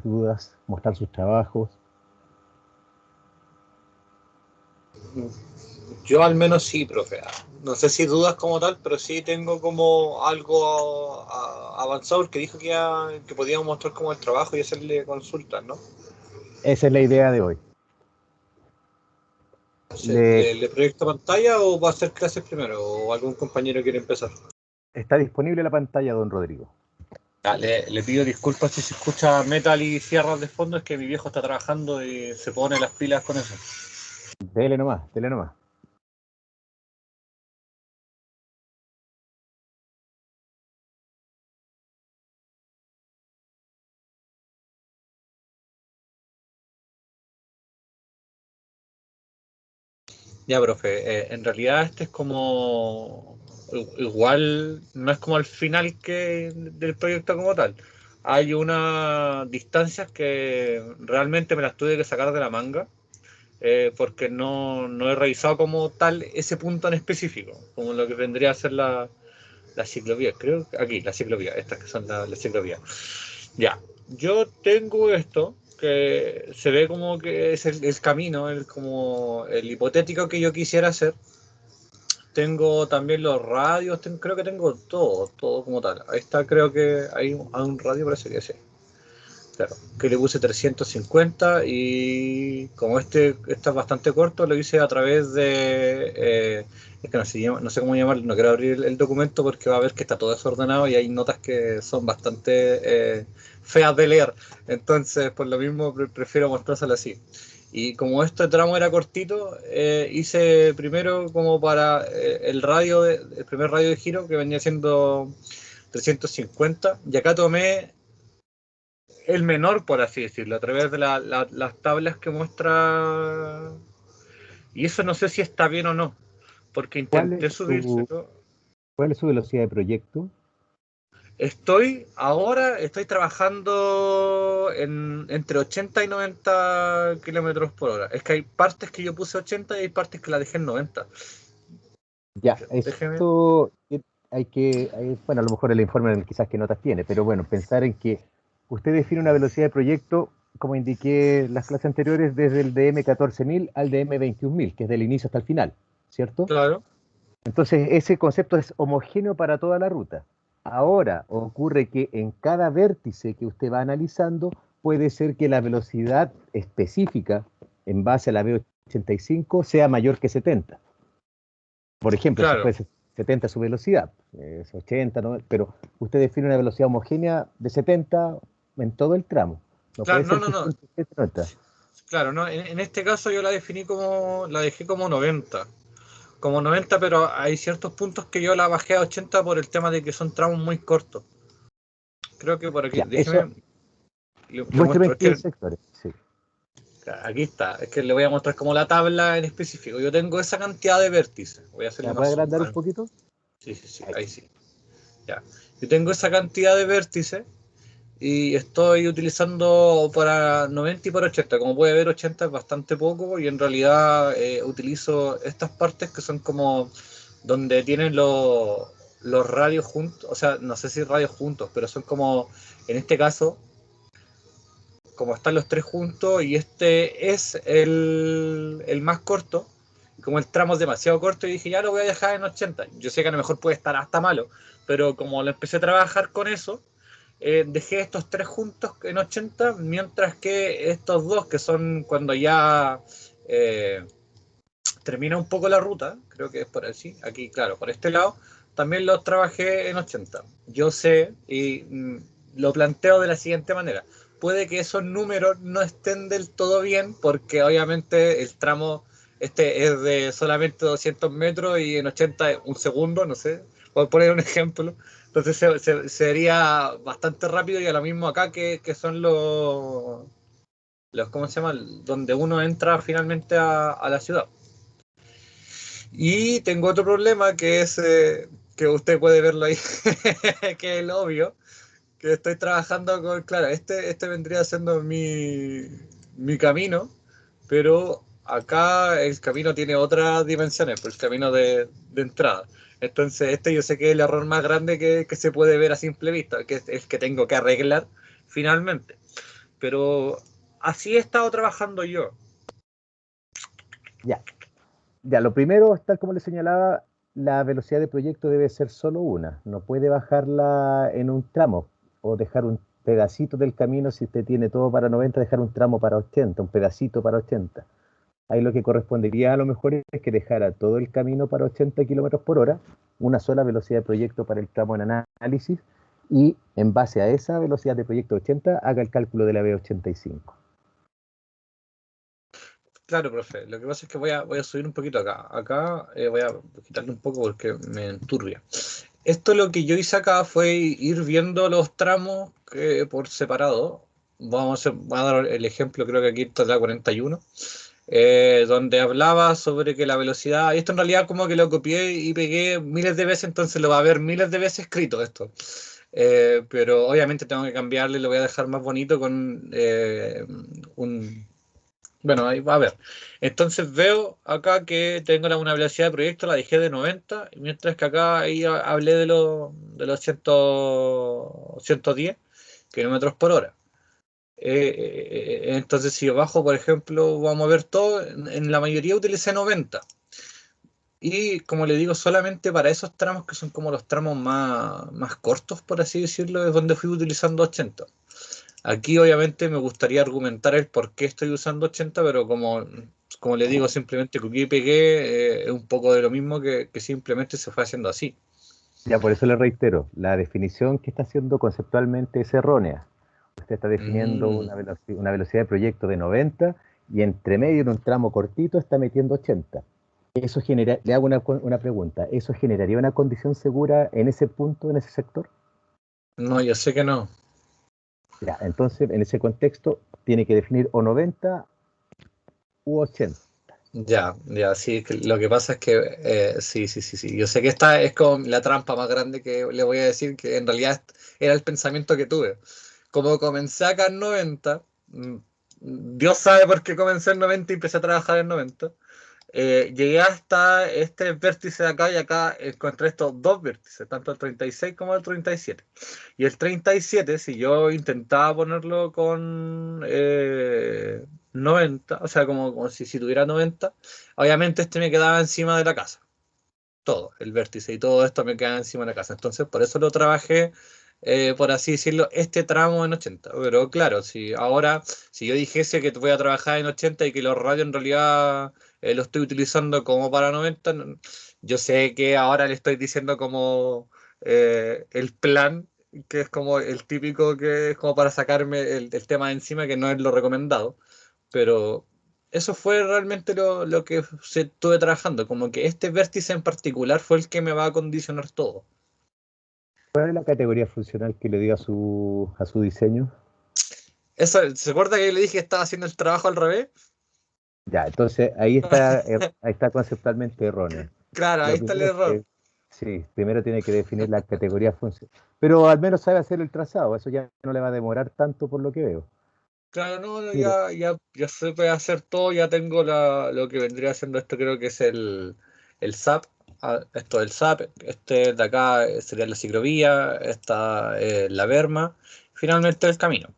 dudas, mostrar sus trabajos. Yo al menos sí, profe. No sé si dudas como tal, pero sí tengo como algo avanzado, porque dijo que podíamos mostrar como el trabajo y hacerle consultas, ¿no? Esa es la idea de hoy. Le, ¿Le proyecto pantalla o va a hacer clases primero? ¿O algún compañero quiere empezar? está disponible la pantalla, don Rodrigo. Le pido disculpas si se escucha metal y sierras de fondo, es que mi viejo está trabajando y se pone las pilas con eso. Dele nomás, dele nomás. Ya, profe, en realidad este es como, igual no es como el final del proyecto como tal. Hay unas distancias que realmente me las tuve que sacar de la manga, porque no he revisado como tal ese punto en específico, como lo que vendría a ser la ciclovía. Creo que aquí, la ciclovía, estas que son las ciclovías. Ya, yo tengo esto que se ve como que es el camino, como el hipotético que yo quisiera hacer. Tengo también los radios, creo que tengo todo como tal. Ahí está, creo que hay un radio, parece que sí. Claro, que le puse 350 y como este es bastante corto, lo hice a través de... es que no sé cómo llamarlo, no quiero abrir el documento porque va a ver que está todo desordenado y hay notas que son bastante feas de leer. Entonces, por lo mismo, prefiero mostrárselo así. Y como este tramo era cortito, hice primero como para el primer radio de giro que venía siendo 350 y acá tomé el menor, por así decirlo, a través de las tablas que muestra. Y eso no sé si está bien o no, porque ¿Cuál intenté es su, subírselo. cuál es su velocidad de proyecto? Estoy trabajando entre 80 y 90 kilómetros por hora. Es que hay partes que yo puse 80 y hay partes que la dejé en 90. Ya, Déjeme. esto bueno, a lo mejor el informe quizás qué notas tiene, pero bueno, pensar en que usted define una velocidad de proyecto, como indiqué en las clases anteriores, desde el DM 14.000 al DM 21.000, que es del inicio hasta el final, ¿cierto? Claro. Entonces, ese concepto es homogéneo para toda la ruta. Ahora, ocurre que en cada vértice que usted va analizando, puede ser que la velocidad específica, en base a la V85, sea mayor que 70. Por ejemplo, si Claro. fuese 70 su velocidad, es 80, ¿no? Pero usted define una velocidad homogénea de 70 en todo el tramo. No Claro, puede no, ser no, que no. siempre esté 90. Claro, no. En este caso yo la dejé como 90. Como 90, pero hay ciertos puntos que yo la bajé a 80 por el tema de que son tramos muy cortos. Creo que por aquí, Ya, eso, déjeme, le muéstrame muestro, en es qué que sectores. Sí. aquí está, es que le voy a mostrar como la tabla en específico. Yo tengo esa cantidad de vértices, voy a hacerle ¿La más puede zoom. agrandar un poquito? Sí, sí, sí, Ahí. ahí sí. Ya. Yo tengo esa cantidad de vértices y estoy utilizando para 90 y para 80. Como puede ver, 80 es bastante poco y en realidad utilizo estas partes que son como donde tienen los radios juntos, o sea, no sé si radios juntos, pero son como, en este caso, como están los tres juntos y este es el más corto, como el tramo es demasiado corto y dije, ya lo voy a dejar en 80. Yo sé que a lo mejor puede estar hasta malo, pero como lo empecé a trabajar con eso, dejé estos tres juntos en 80, mientras que estos dos, que son cuando ya eh, termina un poco la ruta, creo que es por así, aquí claro, por este lado, también los trabajé en 80. Yo sé y lo planteo de la siguiente manera. Puede que esos números no estén del todo bien porque obviamente el tramo este es de solamente 200 metros y en 80 es un segundo, no sé, por poner un ejemplo. Entonces sería bastante rápido y a lo mismo acá que son ¿cómo se llama? Donde uno entra finalmente a la ciudad. Y tengo otro problema que es que usted puede verlo ahí, que es el obvio, que estoy trabajando con, claro, este vendría siendo mi camino, pero acá el camino tiene otras dimensiones, por el camino de entrada. Entonces este yo sé que es el error más grande que se puede ver a simple vista, que es el que tengo que arreglar finalmente. pero así he estado trabajando yo. Ya, ya, lo primero, tal como le señalaba, la velocidad de proyecto debe ser solo una, no puede bajarla en un tramo o dejar un pedacito del camino. Si usted tiene todo para 90, dejar un tramo para 80, un pedacito para 80. Ahí lo que correspondería a lo mejor es que dejara todo el camino para 80 kilómetros por hora, una sola velocidad de proyecto para el tramo en análisis, y en base a esa velocidad de proyecto 80 haga el cálculo de la B85. Claro, profe. Lo que pasa es que voy a subir un poquito acá. Acá voy a quitarle un poco porque me enturbia. Esto lo que yo hice acá fue ir viendo los tramos por separado. Voy a dar el ejemplo, creo que aquí está la 41, donde hablaba sobre que la velocidad, y esto en realidad como que lo copié y pegué miles de veces, entonces lo va a ver miles de veces escrito esto. Pero obviamente tengo que cambiarle, lo voy a dejar más bonito con un... Bueno, ahí va a ver. Entonces veo acá que tengo una velocidad de proyecto, la dejé de 90, mientras que acá ahí hablé de los 110 kilómetros por hora. Entonces, si yo bajo, por ejemplo, vamos a ver todo, en la mayoría utilicé 90. Y como le digo, solamente para esos tramos que son como los tramos más cortos, por así decirlo, es donde fui utilizando 80. Aquí obviamente me gustaría argumentar el por qué estoy usando 80, pero como le digo, simplemente copié y pegué, es un poco de lo mismo que simplemente se fue haciendo así. Ya, por eso le reitero, la definición que está haciendo conceptualmente es errónea. Usted está definiendo Mm, una velocidad de proyecto de 90 y entre medio de un tramo cortito está metiendo 80. Eso genera, le hago una pregunta, ¿eso generaría una condición segura en ese punto, en ese sector? no, yo sé que no. Ya, entonces en ese contexto tiene que definir o 90 u 80. Ya, ya, sí, lo que pasa es que sí, sí, sí, sí. Yo sé que esta es como la trampa más grande que le voy a decir, que en realidad era el pensamiento que tuve. Como comencé acá en 90, Dios sabe por qué comencé en 90 y empecé a trabajar en 90. Llegué hasta este vértice de acá y acá encontré estos dos vértices, tanto el 36 como el 37. Y el 37, si yo intentaba ponerlo con 90, o sea, como si tuviera 90, obviamente este me quedaba encima de la casa. Todo, el vértice y todo esto me quedaba encima de la casa. Entonces, por eso lo trabajé, por así decirlo, este tramo en 80. Pero claro, si yo dijese que voy a trabajar en 80 y que los radios en realidad lo estoy utilizando como para 90, yo sé que ahora le estoy diciendo como el plan, que es como el típico que es como para sacarme el tema de encima, que no es lo recomendado. Pero eso fue realmente lo que estuve trabajando, como que este vértice en particular fue el que me va a condicionar todo. ¿Cuál es la categoría funcional que le dio a su diseño? Eso, ¿se acuerda que le dije que estaba haciendo el trabajo al revés? Ya, entonces ahí está conceptualmente erróneo. Claro, ahí Lo está el primero es error. que, sí, primero tiene que definir la categoría funcional, pero al menos sabe hacer el trazado, eso ya no le va a demorar tanto por lo que veo. Claro, no, no, Mire, ya se puede hacer todo, ya tengo lo que vendría siendo esto, creo que es el SAP. Esto del SAP, este de acá sería la ciclovía, esta la berma, finalmente el camino.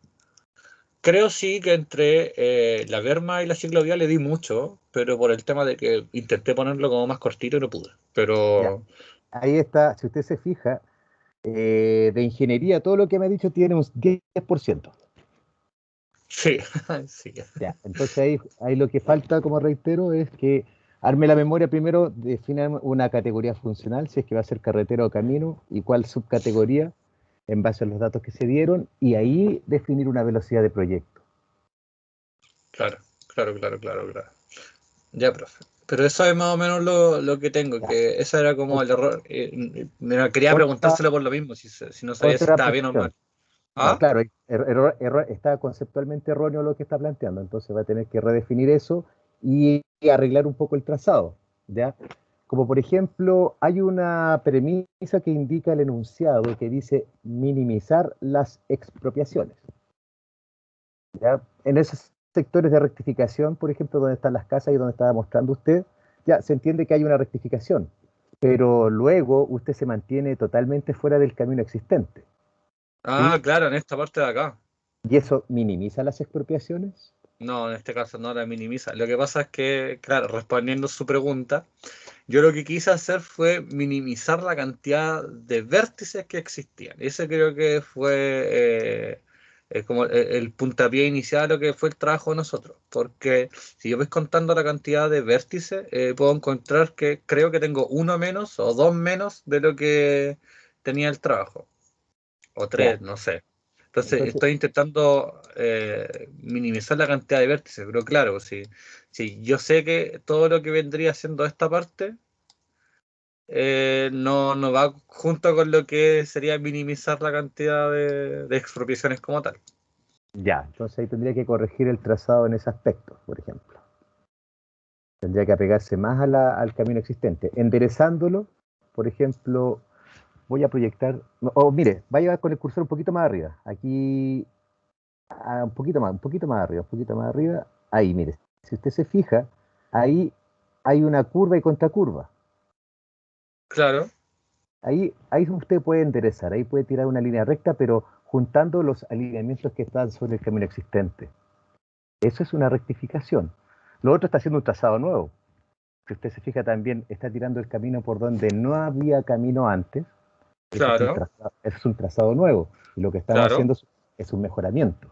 Creo sí que entre la berma y la ciclovía le di mucho, pero por el tema de que intenté ponerlo como más cortito y no pude. ya, Pero ahí está, si usted se fija, de ingeniería, todo lo que me ha dicho tiene un 10%. sí, sí. Ya, entonces ahí lo que falta, como reitero, es que arme la memoria primero, defina una categoría funcional, si es que va a ser carretera o camino, y cuál subcategoría, en base a los datos que se dieron, y ahí definir una velocidad de proyecto. Claro, claro, claro, claro, claro. Ya, profe. Pero eso es más o menos lo que tengo, Ya. que ese era como Ot- el error. Me quería Otra, preguntárselo por lo mismo, si no sabía si otra estaba bien o precisión. mal. No, ¿Ah? claro, está conceptualmente erróneo lo que está planteando, entonces va a tener que redefinir eso y arreglar un poco el trazado, ¿ya? Como por ejemplo, hay una premisa que indica el enunciado que dice minimizar las expropiaciones, ¿ya? En esos sectores de rectificación, por ejemplo, donde están las casas y donde estaba mostrando usted, ya se entiende que hay una rectificación, pero luego usted se mantiene totalmente fuera del camino existente. Ah, ¿Sí? claro, en esta parte de acá. ¿Y eso minimiza las expropiaciones? No, en este caso no la minimiza. Lo que pasa es que, claro, respondiendo su pregunta, yo lo que quise hacer fue minimizar la cantidad de vértices que existían. Ese creo que fue como el puntapié inicial de lo que fue el trabajo de nosotros. Porque si yo voy contando la cantidad de vértices, puedo encontrar que creo que tengo uno menos o dos menos de lo que tenía el trabajo. O Ya, tres, no sé. Entonces entonces, estoy intentando minimizar la cantidad de vértices, pero claro, si yo sé que todo lo que vendría siendo esta parte no va junto con lo que sería minimizar la cantidad de expropiaciones como tal. ya, entonces ahí tendría que corregir el trazado en ese aspecto, por ejemplo. Tendría que apegarse más al camino existente. Enderezándolo, por ejemplo, voy a proyectar, o mire, vaya con el cursor un poquito más arriba. Aquí, un poquito más arriba, un poquito más arriba. Ahí, mire, si usted se fija, ahí hay una curva y contracurva. Claro, Ahí usted puede enderezar, ahí puede tirar una línea recta, pero juntando los alineamientos que están sobre el camino existente. Eso es una rectificación. Lo otro está haciendo un trazado nuevo. Si usted se fija también, está tirando el camino por donde no había camino antes. claro, Ese es un trazado nuevo. Y lo que estamos claro. haciendo es un mejoramiento.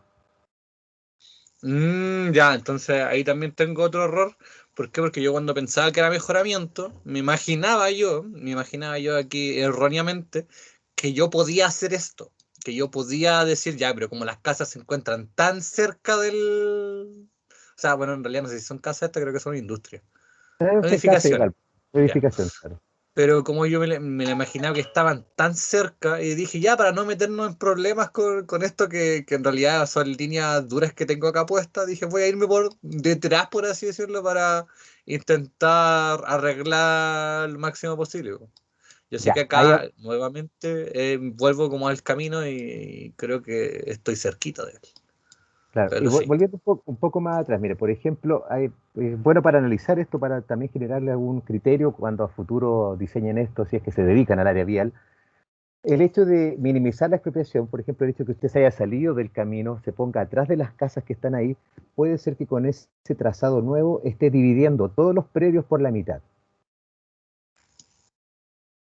Ya, entonces ahí también tengo otro error. ¿Por qué? Porque yo cuando pensaba que era mejoramiento, me imaginaba yo aquí erróneamente, que yo podía hacer esto, que yo podía decir, ya, pero como las casas se encuentran tan cerca del... O sea, bueno, en realidad no sé si son casas estas, creo que son industrias. Son Son casas edificaciones. igual. Ya. Edificación, claro. Pero como yo me la imaginaba que estaban tan cerca, y dije, ya, para no meternos en problemas con esto que en realidad son líneas duras que tengo acá puestas, dije, voy a irme por detrás, por así decirlo, para intentar arreglar lo máximo posible. Yo sé que Ya, ahí, acá nuevamente vuelvo como al camino y creo que estoy cerquita de él. claro. Y Pero sí, volviendo un poco más atrás, mire, por ejemplo, es bueno para analizar esto, para también generarle algún criterio cuando a futuro diseñen esto, si es que se dedican al área vial. El hecho de minimizar la expropiación, por ejemplo, el hecho de que usted se haya salido del camino, se ponga atrás de las casas que están ahí, puede ser que con ese trazado nuevo esté dividiendo todos los predios por la mitad.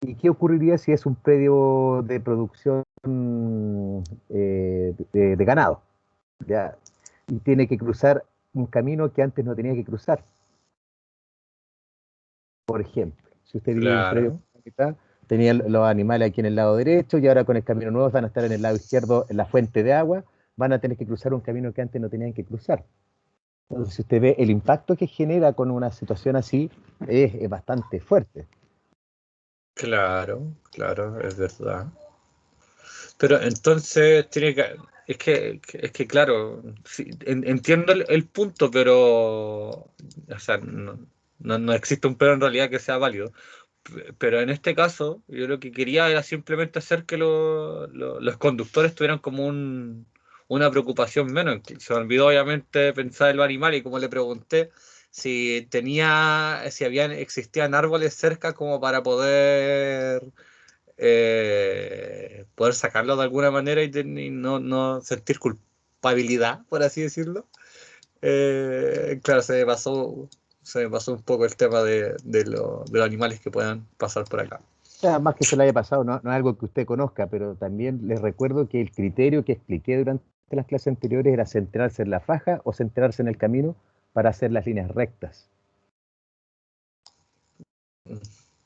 ¿Y qué ocurriría si es un predio de producción de ganado? ¿Ya? Y tiene que cruzar un camino que antes no tenía que cruzar. Por ejemplo, si usted divide un predio claro. por la mitad, tenían los animales aquí en el lado derecho y ahora con el camino nuevo van a estar en el lado izquierdo, en la fuente de agua, van a tener que cruzar un camino que antes no tenían que cruzar. Entonces, si usted ve el impacto que genera con una situación así, es bastante fuerte. Claro, claro, es verdad. Pero entonces tiene que, es que claro, sí, entiendo el punto, pero, o sea, no existe un pero en realidad que sea válido. Pero en este caso, yo lo que quería era simplemente hacer que los conductores tuvieran como una preocupación menos. Se me olvidó obviamente pensar en los animales y como le pregunté existían árboles cerca como para poder sacarlo de alguna manera y no sentir culpabilidad, por así decirlo. Claro, se me pasó un poco el tema de los animales que puedan pasar por acá. Sea, más que se le haya pasado, no es algo que usted conozca, pero también les recuerdo que el criterio que expliqué durante las clases anteriores era centrarse en la faja o centrarse en el camino para hacer las líneas rectas. Mm,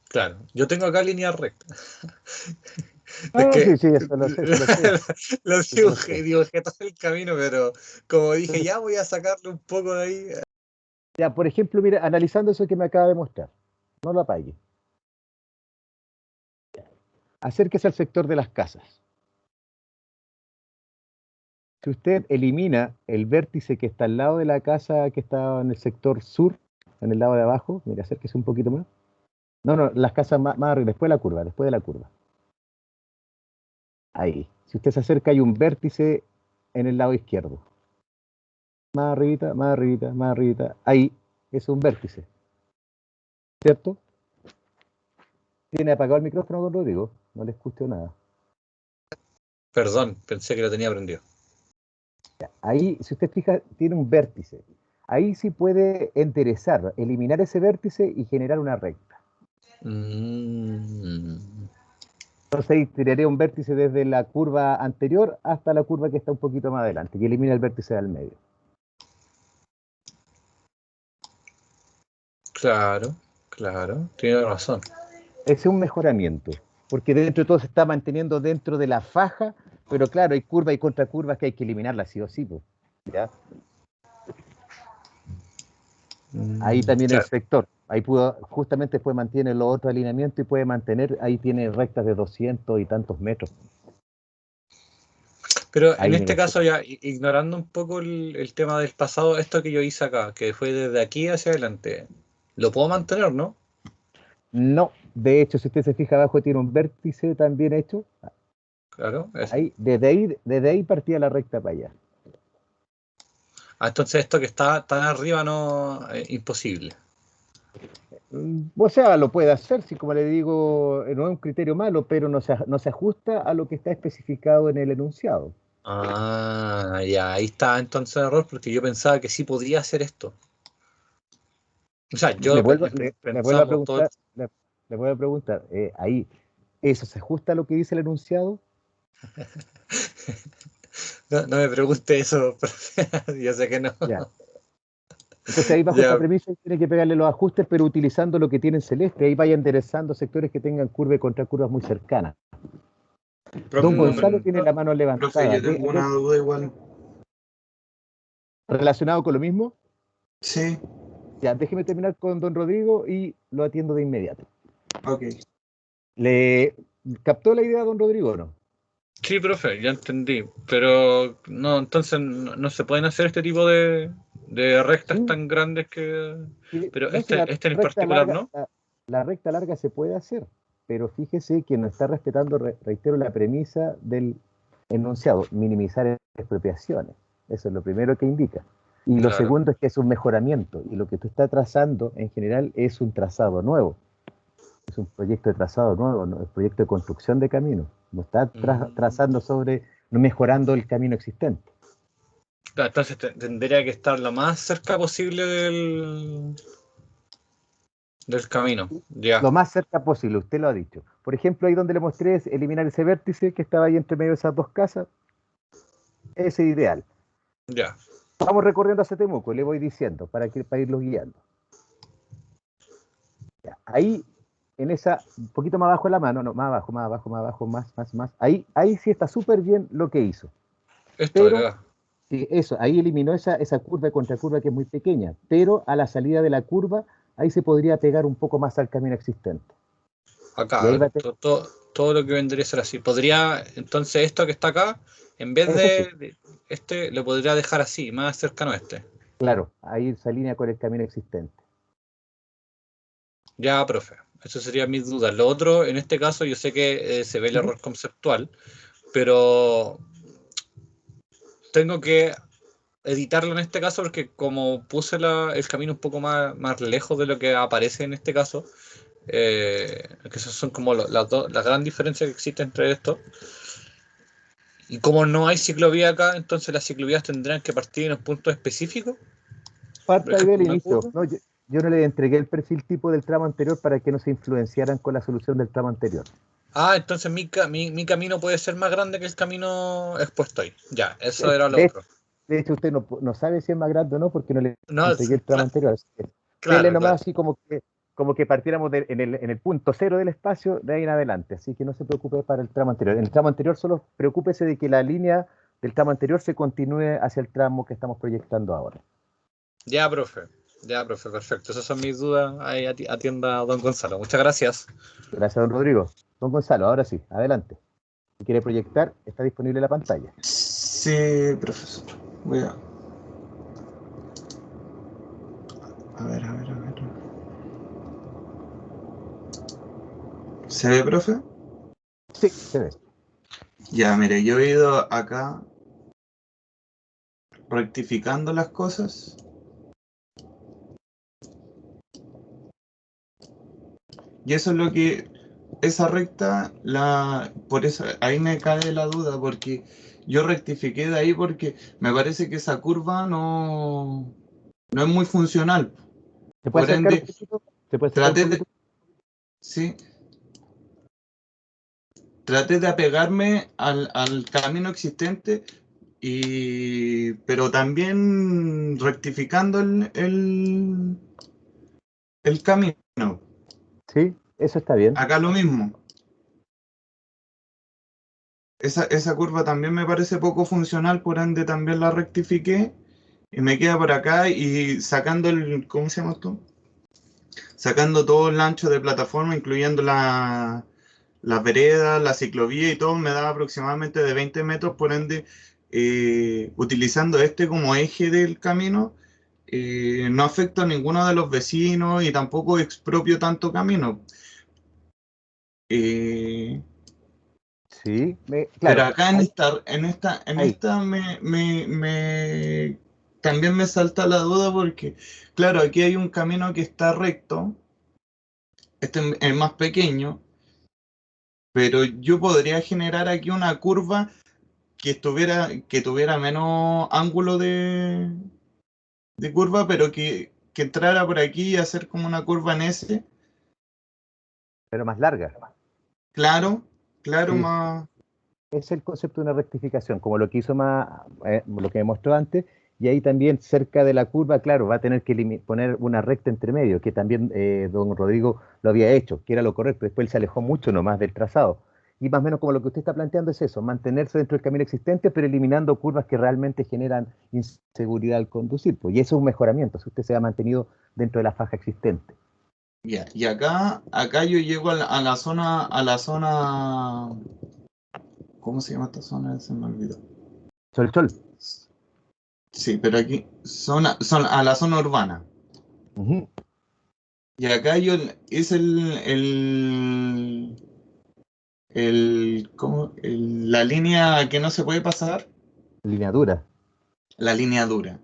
Claro, yo tengo acá líneas rectas. Es Ah, sí, que sí, eso lo sé, eso lo sé, lo eso lo sé. dibujé todo el camino, pero como dije, ya voy a sacarle un poco de ahí. Ya, por ejemplo, mira, analizando eso que me acaba de mostrar, no lo apague. Acérquese al sector de las casas. Si usted elimina el vértice que está al lado de la casa que está en el sector sur, en el lado de abajo, mira, acérquese un poquito más. No, las casas más arriba, después de la curva, después de la curva. Ahí. Si usted se acerca, hay un vértice en el lado izquierdo. Más arribita, más arribita, más arribita. Ahí es un vértice, ¿cierto? Tiene apagado el micrófono, don Rodrigo. No le escucho nada. Perdón, pensé que lo tenía prendido. Ahí, si usted fija, tiene un vértice. Ahí sí puede enderezar, eliminar ese vértice y generar una recta. Entonces ahí tiraría un vértice desde la curva anterior hasta la curva que está un poquito más adelante y elimina el vértice del medio. Claro, claro, tiene razón. Ese es un mejoramiento, porque dentro de todo se está manteniendo dentro de la faja, pero claro, hay curvas y contracurvas que hay que eliminarlas sí o sí, pues, ¿ya? Ahí también el Claro. sector, ahí justamente después mantiene los otros alineamientos y puede mantener, ahí tiene rectas de 200 y tantos metros. Pero en Ahí en este el caso, sector. ya ignorando un poco el tema del pasado, esto que yo hice acá, que fue desde aquí hacia adelante, lo puedo mantener, ¿no? No, de hecho, si usted se fija abajo, tiene un vértice también hecho. Claro, ese. Ahí, desde ahí partía la recta para allá. Entonces esto que está tan arriba no es imposible. O sea, lo puede hacer, si como le digo, no es un criterio malo, pero no se ajusta a lo que está especificado en el enunciado. Ya, ahí está entonces el error, porque yo pensaba que sí podía hacer esto. O sea, Le vuelvo, le vuelvo a pensamos todo. preguntar, le vuelvo a preguntar, ahí, ¿eso se ajusta a lo que dice el enunciado? No, no me pregunte eso, profe. Yo sé que no. Ya. Entonces ahí bajo esta Ya, premisa tiene que pegarle los ajustes, pero utilizando lo que tiene en celeste. Ahí vaya enderezando sectores que tengan curva y contracurvas muy cercanas. Don Gonzalo tiene la mano Profe, levantada. yo tengo una duda igual. Relacionado con lo mismo, Sí, ya, déjeme terminar con don Rodrigo y lo atiendo de inmediato. ok. ¿Le captó la idea don Rodrigo o no? sí, profe, ya entendí. Pero no, entonces no se pueden hacer este tipo de rectas Sí, tan grandes que. sí, Pero no, si la este en recta particular, larga, ¿no? la recta larga se puede hacer, pero fíjese que no está respetando, reitero, la premisa del enunciado, minimizar expropiaciones. Eso es lo primero que indica. Y lo Claro. segundo es que es un mejoramiento, y lo que tú estás trazando en general es un trazado nuevo, es un proyecto de trazado nuevo, no es proyecto de construcción de caminos. No está Mm. trazando sobre, no mejorando el camino existente. Claro, entonces tendría que estar lo más cerca posible del camino. Ya, Lo más cerca posible, usted lo ha dicho. Por ejemplo, ahí donde le mostré es eliminar ese vértice que estaba ahí entre medio de esas dos casas, ese es ideal. ya. Vamos recorriendo hacia Temuco, le voy diciendo para irlos guiando. Ya, ahí, en esa, un poquito más abajo de la mano, no, más abajo, más abajo, más abajo, más. Ahí sí está súper bien lo que hizo. Esto de Pero, acá. sí, eso, ahí eliminó esa curva y contracurva que es muy pequeña. Pero a la salida de la curva, ahí se podría pegar un poco más al camino existente. Acá, Y a ahí va ver, a tener, todo lo que vendría a ser así. Podría, entonces, esto que está acá, en vez eso sí, de este, lo podría dejar así, más cercano a este. claro, ahí se alinea con el camino existente. Ya, profe. Eso sería mi duda. Lo otro, en este caso, yo sé que se ve el Ujú. error conceptual, pero tengo que editarlo en este caso porque como puse el camino un poco más lejos de lo que aparece en este caso, que esas son como las gran diferencias que existe entre estos. Y como no hay ciclovía acá, entonces las ciclovías tendrán que partir en un punto específico. Por Parte ahí del ejemplo, una inicio. curva. No, yo no le entregué el perfil tipo del tramo anterior para que no se influenciaran con la solución del tramo anterior. Entonces mi camino puede ser más grande que el camino expuesto ahí. Ya, eso De, era lo de- otro. de hecho, usted no sabe si es más grande o no porque no le No, entregué el tramo anterior. Así que dele claro, claro. nomás así como que partiéramos en el punto cero del espacio de ahí en adelante. Así que no se preocupe para el tramo anterior. En el tramo anterior solo preocúpese de que la línea del tramo anterior se continúe hacia el tramo que estamos proyectando ahora. Ya, profe. Ya, profe, perfecto. Esas son mis dudas. Ahí atienda a don Gonzalo. Muchas gracias. Gracias, don Rodrigo. Don Gonzalo, ahora sí, adelante. Si quiere proyectar, está disponible la pantalla. Sí, profesor. Voy a ver, a ver, a ver. ¿Se ve, profe? Sí, se ve. Ya, mire, yo he ido acá rectificando las cosas. Y eso es lo que, esa recta, por eso ahí me cae la duda, porque yo rectifiqué de ahí porque me parece que esa curva no es muy funcional. ¿Se puede Por acercar un ende, poquito? ¿Se puede acercar un traté de, poquito? sí, traté de apegarme al camino existente, pero también rectificando el camino. Sí, eso está bien. Acá lo mismo. Esa curva también me parece poco funcional, por ende también la rectifiqué y me queda por acá y sacando ¿cómo se llama esto? Sacando todo el ancho de plataforma, incluyendo las veredas, la ciclovía y todo, me da aproximadamente de 20 metros, por ende, utilizando este como eje del camino, no afecto a ninguno de los vecinos y tampoco expropio tanto camino. Eh, Sí, pero claro, acá en ahí. esta también me salta la duda porque, claro, aquí hay un camino que está recto, este es más pequeño, pero yo podría generar aquí una curva que tuviera menos ángulo de curva, pero que entrara por aquí y hacer como una curva en S. Pero más larga. Claro, claro, Sí, más. es el concepto de una rectificación, como lo que hizo lo que me mostró antes, y ahí también cerca de la curva, claro, va a tener que poner una recta entre medio, que también don Rodrigo lo había hecho, que era lo correcto, después él se alejó mucho nomás del trazado. Y más o menos como lo que usted está planteando es eso, mantenerse dentro del camino existente, pero eliminando curvas que realmente generan inseguridad al conducir, pues, y eso es un mejoramiento, si usted se ha mantenido dentro de la faja existente. Ya, y acá yo llego a la zona, ¿cómo se llama esta zona? Se me olvidó. Sol. Sí, pero aquí, a la zona urbana. Ujú. Y acá yo es la línea que no se puede pasar, Línea dura. la línea dura.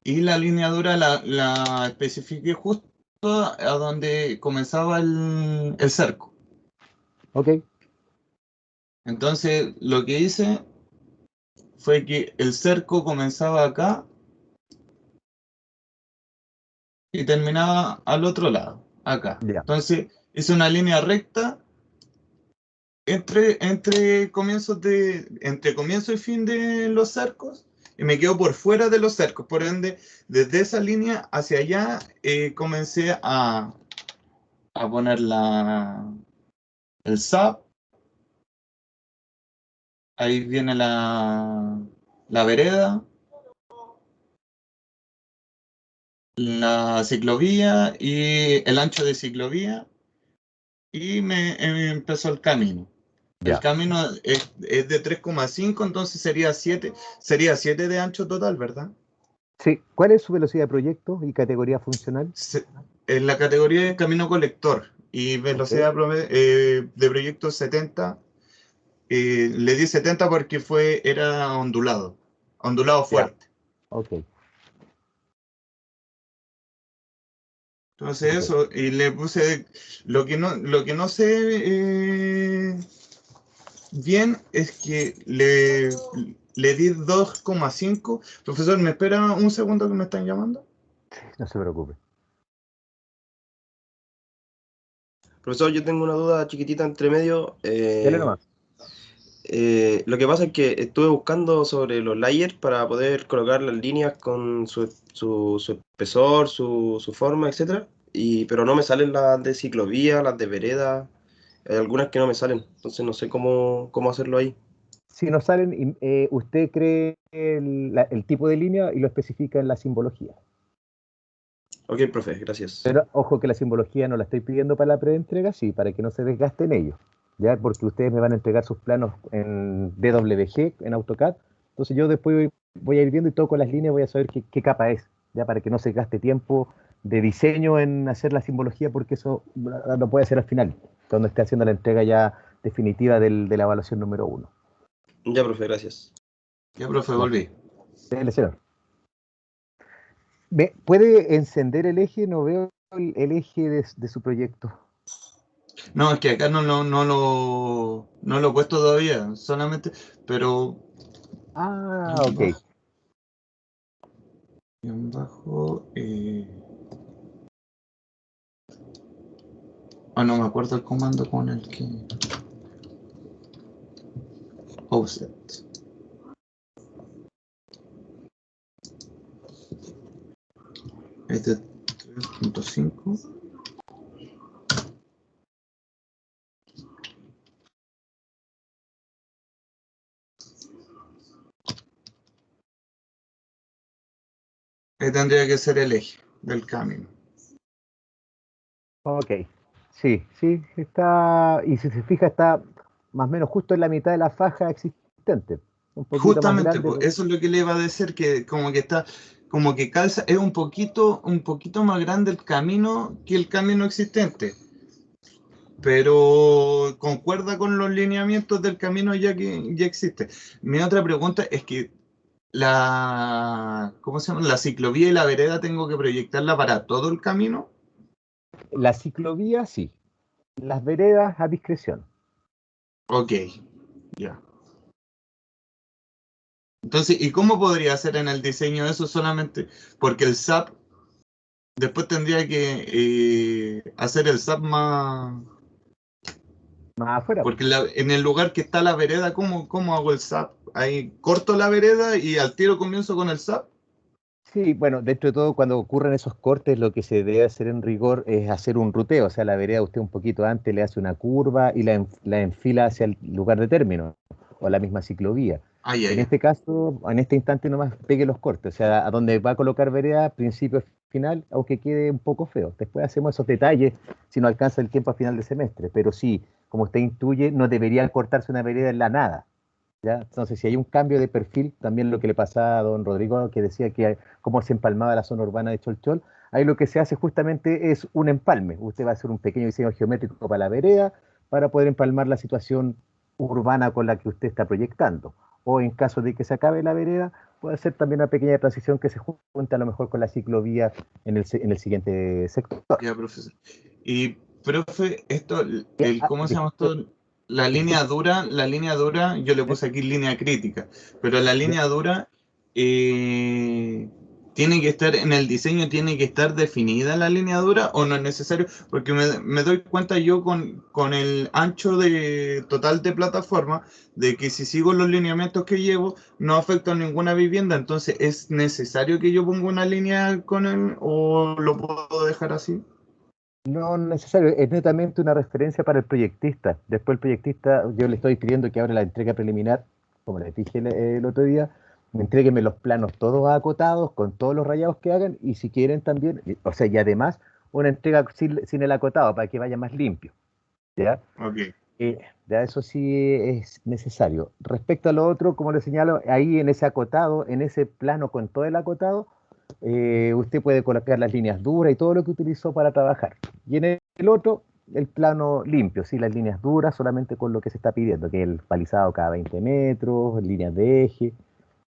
Y la línea dura la especifiqué justo a donde comenzaba el cerco. Ok, Entonces, lo que hice fue que el cerco comenzaba acá y terminaba al otro lado, acá. ya. Entonces, hice una línea recta entre comienzo y fin de los cercos y me quedo por fuera de los cercos. Por ende, desde esa línea hacia allá comencé a poner el SAP. Ahí viene la vereda, la ciclovía y el ancho de ciclovía y empezó el camino. El Ya. camino es de 3,5, entonces sería 7 de ancho total, ¿verdad? Sí, ¿cuál es su velocidad de proyecto y categoría funcional? Se- en la categoría de camino colector y Ok, velocidad de proyecto 70, le di 70 porque era ondulado ya, fuerte. ok, Entonces ok. eso, y le puse, lo que no sé bien es que le di 2,5. Profesor, ¿me espera un segundo que me están llamando? No se preocupe. Profesor, yo tengo una duda chiquitita entre medio. Dele nomás. Lo que pasa es que estuve buscando sobre los layers para poder colocar las líneas con su espesor, su forma, etcétera. Pero no me salen las de ciclovía, las de vereda. Hay algunas que no me salen, entonces no sé cómo hacerlo ahí. Si nos salen, usted cree el tipo de línea y lo especifica en la simbología. Ok, profe, gracias. Pero ojo que la simbología no la estoy pidiendo para la preentrega, sí, para que no se desgasten ellos, ¿ya? Porque ustedes me van a entregar sus planos en DWG, en AutoCAD. Entonces yo después voy a ir viendo y toco las líneas, voy a saber qué capa es, ¿ya? Para que no se gaste tiempo de diseño en hacer la simbología, porque eso lo puede hacer al final, cuando esté haciendo la entrega ya definitiva de la evaluación número 1. Ya, profe, gracias. Ya, profe, Ya, volví. déjele, señor. ¿Puede encender el eje? No veo el eje de su proyecto. No, es que acá no lo he puesto todavía, solamente, pero Ok. guión bajo, no me acuerdo el comando con el que offset. Este 3.5. Tendría que ser el eje del camino. Ok. Sí, sí, está. Y si se fija, está más o menos justo en la mitad de la faja existente. Un poquito más Justamente, grande, pues, pero eso es lo que le iba a decir, que como que está, como que calza, es un poquito más grande el camino que el camino existente, pero concuerda con los lineamientos del camino ya que ya existe. Mi otra pregunta es que ¿cómo se llama? La ciclovía y la vereda tengo que proyectarla para todo el camino. la ciclovía sí. Las veredas a discreción. Ok, ya. Entonces, ¿y cómo podría hacer en el diseño eso solamente? Porque el SAP después tendría que hacer el SAP más. Más afuera, po. Porque en el lugar que está la vereda, ¿cómo hago el SAP? Ahí corto la vereda y al tiro comienzo con el SAP. Sí, bueno, dentro de todo, cuando ocurren esos cortes, lo que se debe hacer en rigor es hacer un ruteo, o sea, la vereda usted un poquito antes le hace una curva y la enfila hacia el lugar de término, o la misma ciclovía. Ay, En ay, ay. este caso, en este instante nomás pegue los cortes, o sea, a donde va a colocar vereda, principio, final, aunque quede un poco feo. Después hacemos esos detalles si no alcanza el tiempo a final de semestre, pero sí, como usted intuye, no debería cortarse una vereda en la nada. ¿Ya? Entonces, si hay un cambio de perfil, también lo que le pasaba a don Rodrigo, que decía que cómo se empalmaba la zona urbana de Cholchol, ahí lo que se hace justamente es un empalme. Usted va a hacer un pequeño diseño geométrico para la vereda para poder empalmar la situación urbana con la que usted está proyectando. O en caso de que se acabe la vereda, puede hacer también una pequeña transición que se junta a lo mejor con la ciclovía en el siguiente sector. Ya, profesor. Y, profe, Ya, ¿cómo se llama disculpe, esto? La línea dura, yo le puse aquí línea crítica, pero la ya, línea dura eh, tiene que estar en el diseño, tiene que estar definida la línea dura o no es necesario, porque me doy cuenta yo con el ancho total de plataforma de que si sigo los lineamientos que llevo no afecta a ninguna vivienda, entonces ¿es necesario que yo ponga una línea con él o lo puedo dejar así? no necesario, es netamente una referencia para el proyectista. Después el proyectista, yo le estoy pidiendo que ahora la entrega preliminar, como les dije el otro día, me entréguenme los planos todos acotados, con todos los rayados que hagan, y si quieren también, o sea, y además una entrega sin el acotado para que vaya más limpio, ¿ya? Ok. Ya eso sí es necesario. Respecto a lo otro, como le señalo, ahí en ese acotado, en ese plano con todo el acotado, usted puede colocar las líneas duras y todo lo que utilizó para trabajar. Y en el otro, el plano limpio, sí, las líneas duras solamente con lo que se está pidiendo, que es el balizado cada 20 metros, líneas de eje,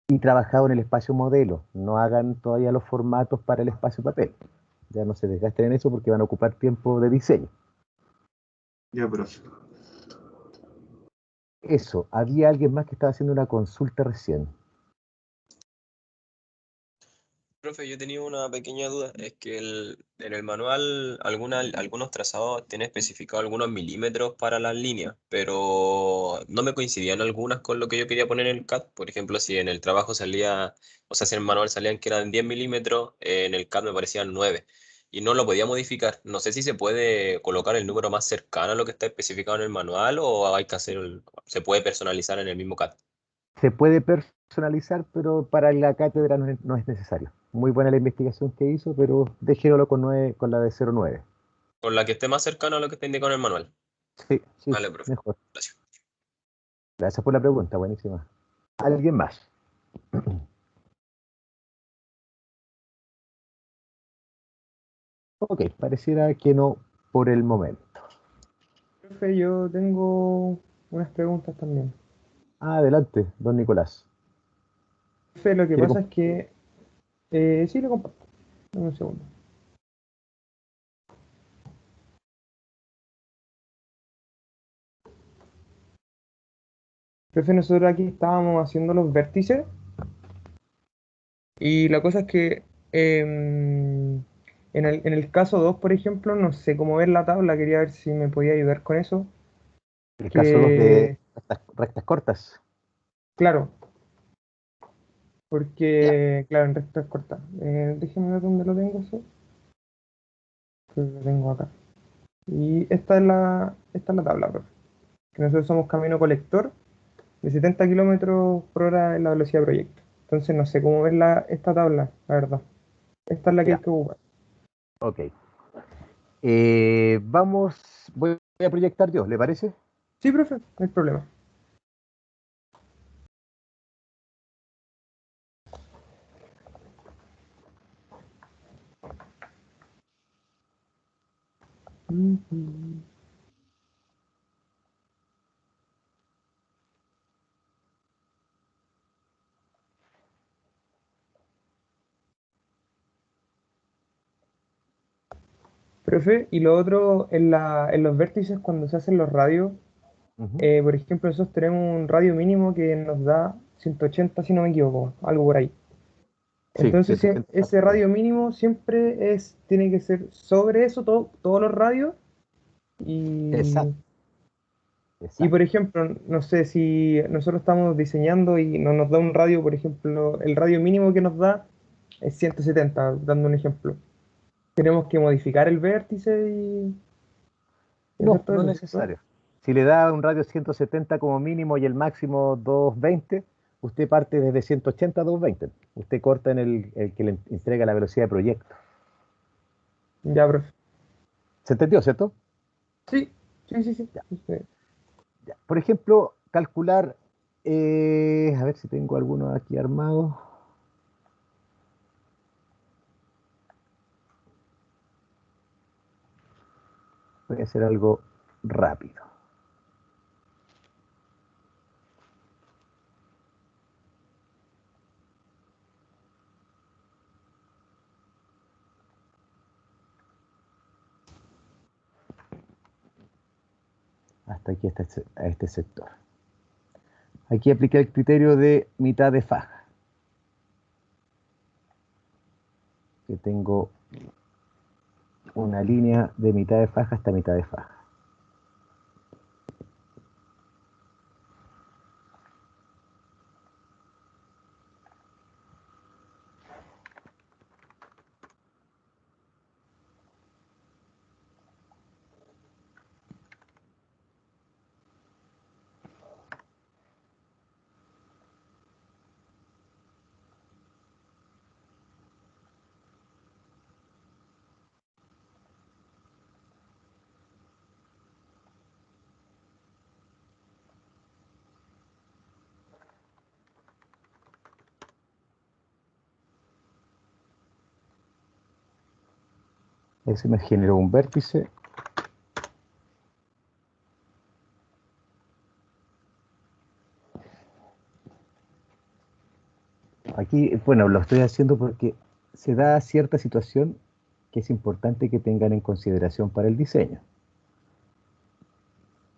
y trabajado en el espacio modelo. No hagan todavía los formatos para el espacio papel. Ya no se desgasten en eso porque van a ocupar tiempo de diseño. Ya, profe. Eso, había alguien más que estaba haciendo una consulta recién. Profe, yo tenía una pequeña duda, es que en el manual algunos trazados tienen especificado algunos milímetros para las líneas, pero no me coincidían algunas con lo que yo quería poner en el CAD. Por ejemplo, si en el trabajo salía, o sea, si en el manual salían que eran 10 milímetros, en el CAD me parecían 9 y no lo podía modificar. No sé si se puede colocar el número más cercano a lo que está especificado en el manual o hay que hacer, se puede personalizar en el mismo CAD. Se puede personalizar, pero para la cátedra no es necesario. Muy buena la investigación que hizo, pero déjelo con la de 09. Con la que esté más cercano a lo que está indicado en el manual. Sí, sí, Vale, profe. mejor. Gracias. Gracias por la pregunta, buenísima. ¿Alguien más? Ok, pareciera que no por el momento. Profe, yo tengo unas preguntas también. Adelante, don Nicolás. Profe, lo que ¿Quiere pasa es que... sí, lo comparto. Dame un segundo. Profe, nosotros aquí estábamos haciendo los vértices y la cosa es que en el caso 2 por ejemplo, no sé cómo ver la tabla, quería ver si me podía ayudar con eso. El caso 2 de Que, rectas cortas. claro, Ya. porque, claro, en rectas cortas. Déjenme ver dónde lo tengo eso. Creo que lo tengo acá. Y esta es la tabla, profe. Que nosotros somos camino colector de 70 kilómetros por hora en la velocidad de proyecto. Entonces no sé cómo ver esta tabla, la verdad. Esta es la que hay Ya, que ocupar. ok. Voy a proyectar yo, ¿le parece? Sí, profe, no hay problema. Ujú. Profe, y lo otro, en los vértices, cuando se hacen los radios, Ujú. por ejemplo, nosotros tenemos un radio mínimo que nos da 180, si no me equivoco, algo por ahí. Sí, Entonces, 180 ese radio mínimo siempre tiene que ser sobre eso, todos los radios. Y, Exacto, y, por exacto. ejemplo, no sé si nosotros estamos diseñando y no nos da un radio, por ejemplo, el radio mínimo que nos da es 170, dando un ejemplo. Tenemos que modificar el vértice y hacer No, todo no es eso, ¿cierto? necesario. Si le da un radio 170 como mínimo y el máximo 220, usted parte desde 180 a 220. Usted corta en el que le entrega la velocidad de proyecto. Ya, profe. ¿Se entendió, cierto? Sí, sí, sí, sí. Ya, Sí. ya. Por ejemplo, calcular, a ver si tengo alguno aquí armado. Voy a hacer algo rápido. Hasta aquí, a este sector. Aquí apliqué el criterio de mitad de faja, que tengo una línea de mitad de faja hasta mitad de faja. Ese me generó un vértice. Aquí, bueno, lo estoy haciendo porque se da cierta situación que es importante que tengan en consideración para el diseño.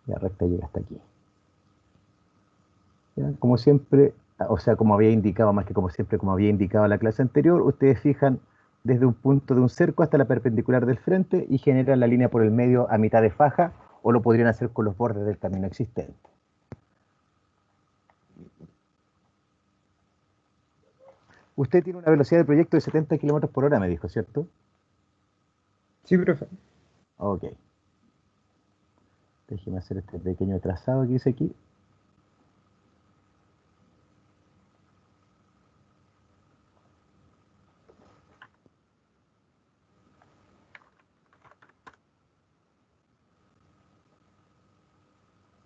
La recta llega hasta aquí. ¿Ya? Como siempre, o sea, como había indicado, más que como siempre, como había indicado en la clase anterior, ustedes fijan desde un punto de un cerco hasta la perpendicular del frente y generan la línea por el medio a mitad de faja, o lo podrían hacer con los bordes del camino existente. Usted tiene una velocidad de proyecto de 70 kilómetros por hora, me dijo, ¿cierto? Sí, profe. Ok. Déjeme hacer este pequeño trazado que hice aquí.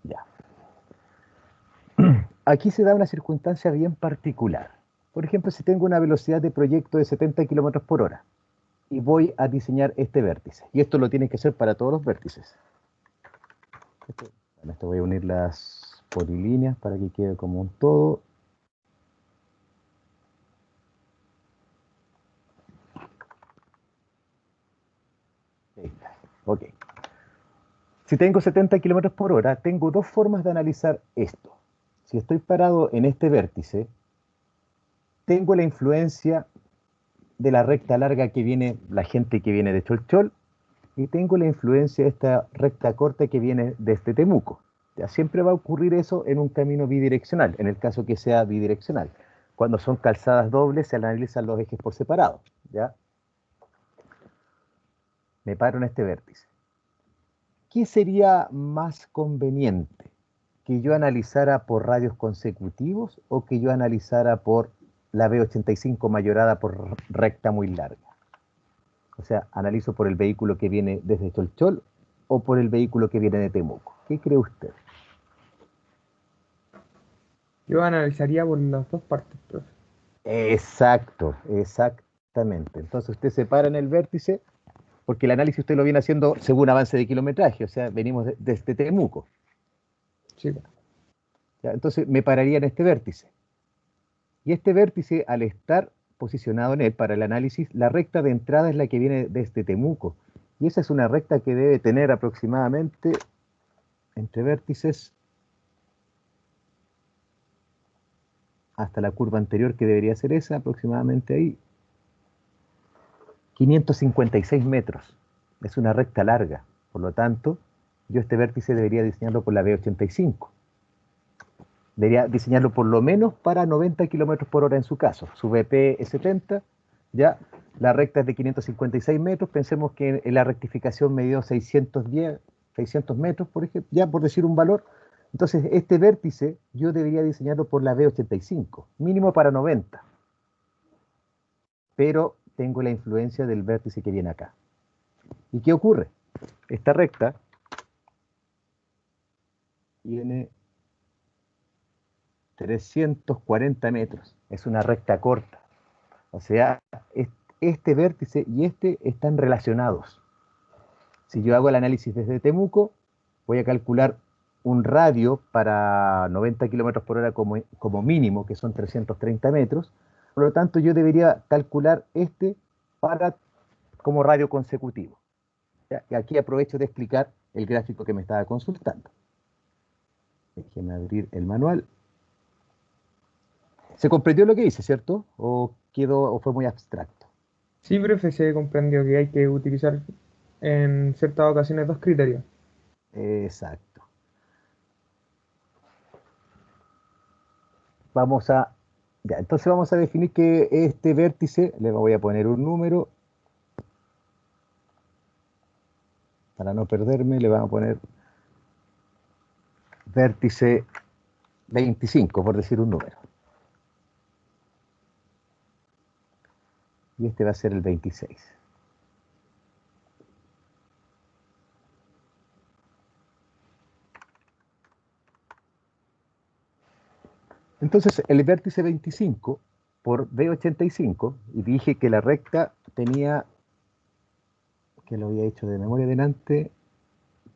Ya. Aquí se da una circunstancia bien particular. Por ejemplo, si tengo una velocidad de proyecto de 70 kilómetros por hora y voy a diseñar este vértice, y esto lo tienen que hacer para todos los vértices. Bueno, esto voy a unir las polilíneas para que quede como un todo. Ok. Si tengo 70 kilómetros por hora, tengo dos formas de analizar esto. si estoy parado en este vértice, tengo la influencia de la recta larga que viene, la gente que viene de Cholchol, y tengo la influencia de esta recta corta que viene desde Temuco. Ya siempre va a ocurrir eso en un camino bidireccional, en el caso que sea bidireccional. Cuando son calzadas dobles se analizan los ejes por separado. ¿Ya? Me paro en este vértice. ¿Qué sería más conveniente? ¿Que yo analizara por radios consecutivos o que yo analizara por la B85 mayorada por recta muy larga? O sea, analizo por el vehículo que viene desde Cholchol o por el vehículo que viene de Temuco. ¿Qué cree usted? Yo analizaría por las dos partes, profe. Exacto, exactamente. Entonces usted se para en el vértice, porque el análisis usted lo viene haciendo según avance de kilometraje, o sea, venimos desde Temuco. Sí. ¿Ya? Entonces me pararía en este vértice. Y este vértice, al estar posicionado en él para el análisis, la recta de entrada es la que viene desde Temuco. Y esa es una recta que debe tener aproximadamente entre vértices hasta la curva anterior, que debería ser esa, aproximadamente ahí, 556 metros. Es una recta larga. Por lo tanto, yo este vértice debería diseñarlo por la B85. Debería diseñarlo por lo menos para 90 kilómetros por hora en su caso. Su BP es 70, ya la recta es de 556 metros. Pensemos que en la rectificación me dio 610, 600 metros, por ejemplo, ya por decir un valor. Entonces, este vértice yo debería diseñarlo por la B85, mínimo para 90. Pero tengo la influencia del vértice que viene acá. ¿Y qué ocurre? Esta recta tiene 340 metros. Es una recta corta. O sea, este vértice y este están relacionados. Si yo hago el análisis desde Temuco, voy a calcular un radio para 90 kilómetros por hora como mínimo, que son 330 metros. Por lo tanto, yo debería calcular este como radio consecutivo. ¿Ya? Y aquí aprovecho de explicar el gráfico que me estaba consultando. Déjeme abrir el manual. ¿Se comprendió lo que hice, cierto? ¿O fue muy abstracto? Sí, profe, se comprendió que hay que utilizar en ciertas ocasiones dos criterios. Exacto. Entonces vamos a definir que este vértice, le voy a poner un número, para no perderme, le vamos a poner vértice 25, por decir un número. Y este va a ser el 26. Entonces, el vértice 25 por B85, y dije que la recta tenía, que lo había hecho de memoria delante,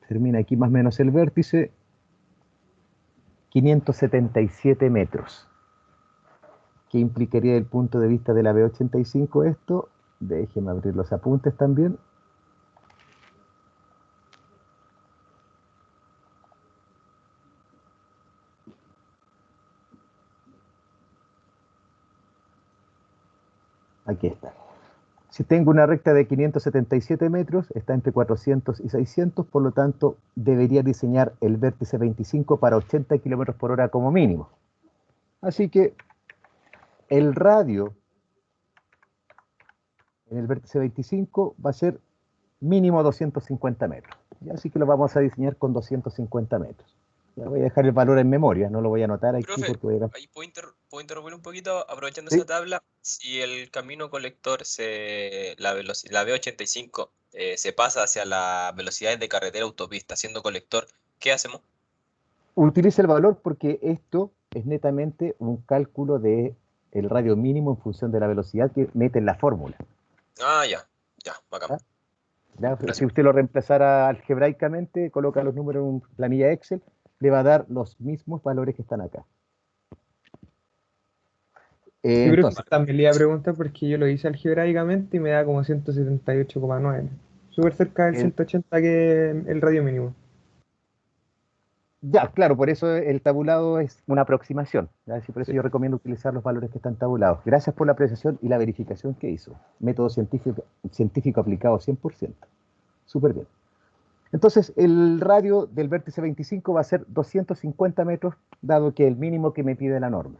termina aquí más o menos el vértice, 577 metros. ¿Qué implicaría desde el punto de vista de la B85 esto? Déjeme abrir los apuntes también. Aquí está. Si tengo una recta de 577 metros, está entre 400 y 600, por lo tanto, debería diseñar el vértice 25 para 80 kilómetros por hora como mínimo. Así que el radio en el vértice 25 va a ser mínimo 250 metros. Y así que lo vamos a diseñar con 250 metros. Ya voy a dejar el valor en memoria, no lo voy a anotar aquí. Profe, Porque voy a... ahí puedo interrumpir un poquito aprovechando ¿Sí? esa tabla. Si el camino colector, la B85, se pasa hacia las velocidades de carretera autopista siendo colector, ¿qué hacemos? Utilice el valor porque esto es netamente un cálculo de el radio mínimo en función de la velocidad que mete en la fórmula. Ah, ya, bacán. ¿Ya? ¿Ya? Si Gracias. usted lo reemplazara algebraicamente, coloca los números en una planilla Excel, le va a dar los mismos valores que están acá. Sí, profe, Entonces, también le iba a preguntar porque yo lo hice algebraicamente y me da como 178,9. Súper cerca del el, 180 que es el radio mínimo. Ya, claro, por eso el tabulado es una aproximación. ¿Ya? Sí, por eso Sí. yo recomiendo utilizar los valores que están tabulados. Gracias por la apreciación y la verificación que hizo. Método científico aplicado 100%. Súper bien. Entonces, el radio del vértice 25 va a ser 250 metros, dado que es el mínimo que me pide la norma.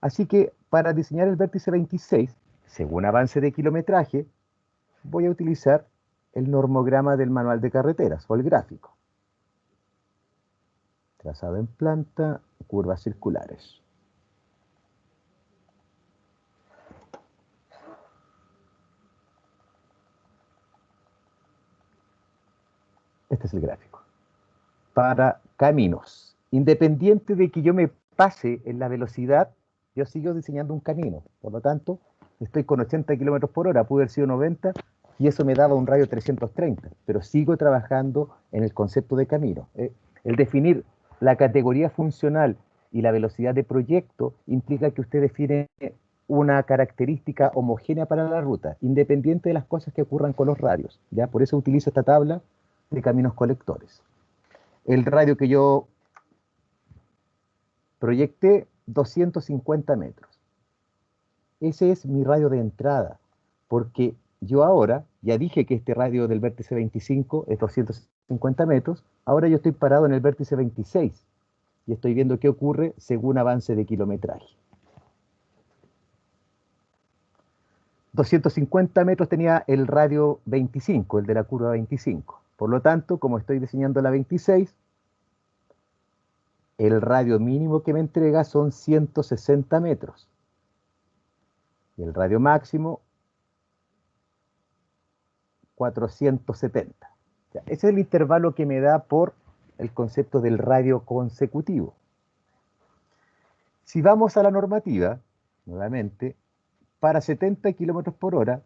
Así que para diseñar el vértice 26, según avance de kilometraje, voy a utilizar el normograma del manual de carreteras o el gráfico. Trazado en planta, curvas circulares. Este es el gráfico. Para caminos. Independiente de que yo me pase en la velocidad, yo sigo diseñando un camino. Por lo tanto, estoy con 80 kilómetros por hora, pudo haber sido 90, y eso me daba un radio 330, pero sigo trabajando en el concepto de camino. El definir la categoría funcional y la velocidad de proyecto implica que usted define una característica homogénea para la ruta, independiente de las cosas que ocurran con los radios. ¿Ya? Por eso utilizo esta tabla de caminos colectores. El radio que yo proyecté, 250 metros. Ese es mi radio de entrada, porque yo ahora, ya dije que este radio del vértice 25 es 250 metros, ahora yo estoy parado en el vértice 26 y estoy viendo qué ocurre según avance de kilometraje. 250 metros tenía el radio 25, el de la curva 25. Por lo tanto, como estoy diseñando la 26, el radio mínimo que me entrega son 160 metros. Y el radio máximo, 470. O sea, ese es el intervalo que me da por el concepto del radio consecutivo. Si vamos a la normativa, nuevamente, para 70 kilómetros por hora,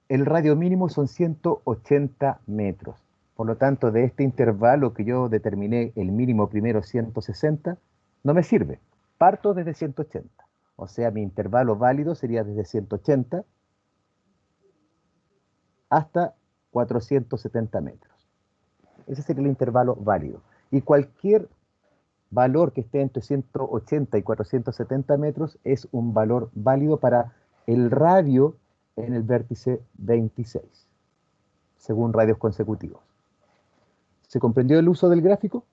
el radio mínimo son 180 metros. Por lo tanto, de este intervalo que yo determiné, el mínimo primero 160, no me sirve. Parto desde 180. O sea, mi intervalo válido sería desde 180 hasta 470 metros. Ese sería el intervalo válido. Y cualquier valor que esté entre 180 y 470 metros es un valor válido para el radio en el vértice 26, según radios consecutivos. ¿Se comprendió el uso del gráfico?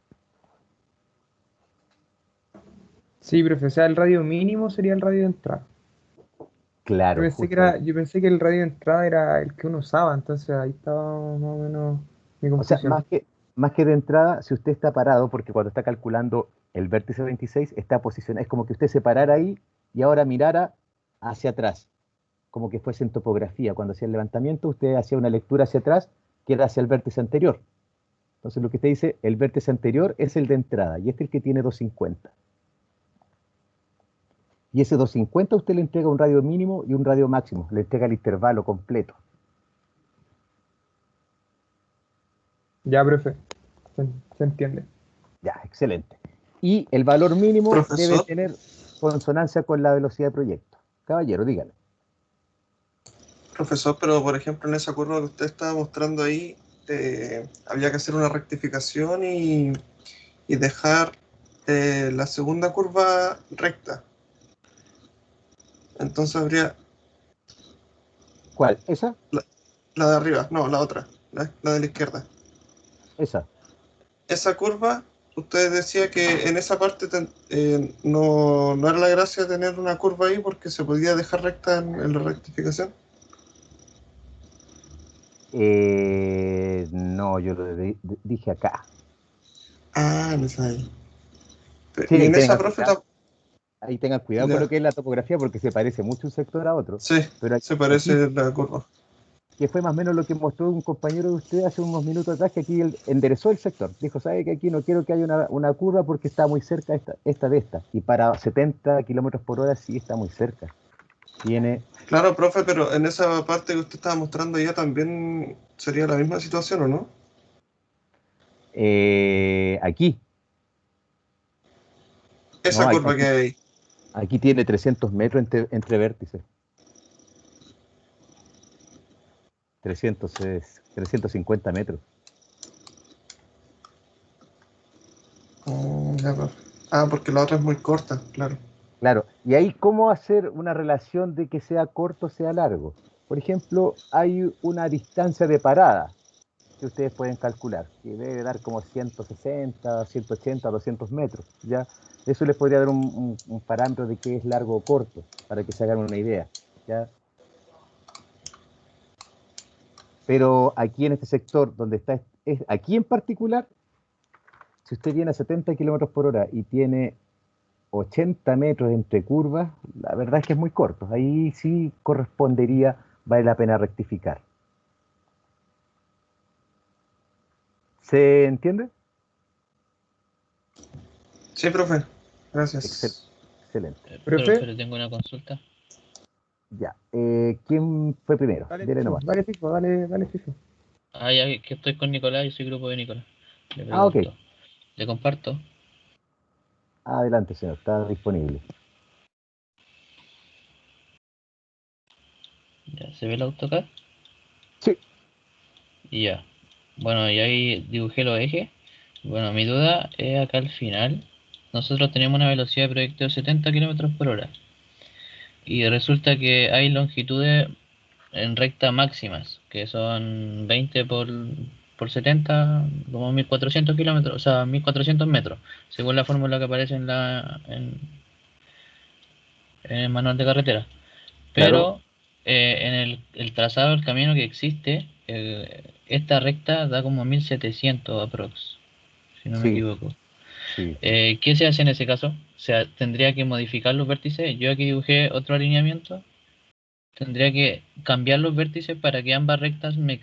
Sí, profe, o sea, el radio mínimo sería el radio de entrada. Claro, Yo pensé que el radio de entrada era el que uno usaba, entonces ahí estaba más o menos mi o sea, confusión. más que de entrada, si usted está parado, porque cuando está calculando el vértice 26, está posicionado, es como que usted se parara ahí y ahora mirara hacia atrás, como que fuese en topografía. Cuando hacía el levantamiento, usted hacía una lectura hacia atrás, que era hacia el vértice anterior. Entonces lo que usted dice, el vértice anterior es el de entrada, y este es el que tiene 250. Y ese 250 usted le entrega un radio mínimo y un radio máximo, le entrega el intervalo completo. Ya, profe, se entiende. Ya, excelente. Y el valor mínimo Profesor. debe tener consonancia con la velocidad de proyecto. Caballero, dígale. Profesor, pero por ejemplo en esa curva que usted estaba mostrando ahí, había que hacer una rectificación y dejar la segunda curva recta. Entonces habría ¿Cuál? ¿Esa? la de arriba, no, la otra, la de la izquierda. Esa. Esa curva, usted decía que en esa parte no era la gracia tener una curva ahí porque se podía dejar recta en la rectificación. No, yo lo dije acá. Ah, en esa ahí. Sí, Y en esa, tengan profe, cuidado. Ahí tengan cuidado con Ya. lo que es la topografía porque se parece mucho un sector a otro. Sí, Pero se parece aquí, la curva. que fue más o menos lo que mostró un compañero de usted hace unos minutos atrás, que aquí él enderezó el sector. Dijo, ¿sabe que aquí no quiero que haya una curva porque está muy cerca esta de esta? Y para 70 kilómetros por hora sí está muy cerca. Tiene... Claro, profe, pero en esa parte que usted estaba mostrando ya también sería la misma situación, ¿o no? Aquí. Esa No, curva que hay ahí. aquí tiene 300 metros entre vértices. 350 metros. Ya, profe. Porque la otra es muy corta, claro. Claro, y ahí cómo hacer una relación de que sea corto o sea largo. Por ejemplo, hay una distancia de parada que ustedes pueden calcular, que debe dar como 160, 180, 200 metros, ¿ya? Eso les podría dar un parámetro de qué es largo o corto, para que se hagan una idea, ¿ya? Pero aquí en este sector, donde está, aquí en particular, si usted viene a 70 kilómetros por hora y tiene 80 metros entre curvas, la verdad es que es muy corto. Ahí sí correspondería, vale la pena rectificar. ¿Se entiende? Sí, profe. Excel- Gracias. excelente. Profe, Tengo una consulta. Ya. ¿Quién fue primero? dale, Dele Fifo, nomás. dale, Fifo, dale, Fifo. Ya que estoy con Nicolás y soy grupo de Nicolás. Le Ok. pregunto. Le comparto. Adelante, señor. Está disponible. Ya, ¿se ve el AutoCAD? Sí. Y ya. Bueno, y ahí dibujé los ejes. Bueno, mi duda es acá al final. Nosotros tenemos una velocidad de proyecto de 70 kilómetros por hora. Y resulta que hay longitudes en recta máximas, que son 20 por 70, como 1400 kilómetros, o sea, 1400 metros, según la fórmula que aparece en el manual de carretera. Claro. Pero en el trazado del camino que existe, esta recta da como 1700 aprox, si no me Sí, equivoco. sí. ¿Qué se hace en ese caso? O sea, tendría que modificar los vértices. Yo aquí dibujé otro alineamiento. Tendría que cambiar los vértices para que ambas rectas me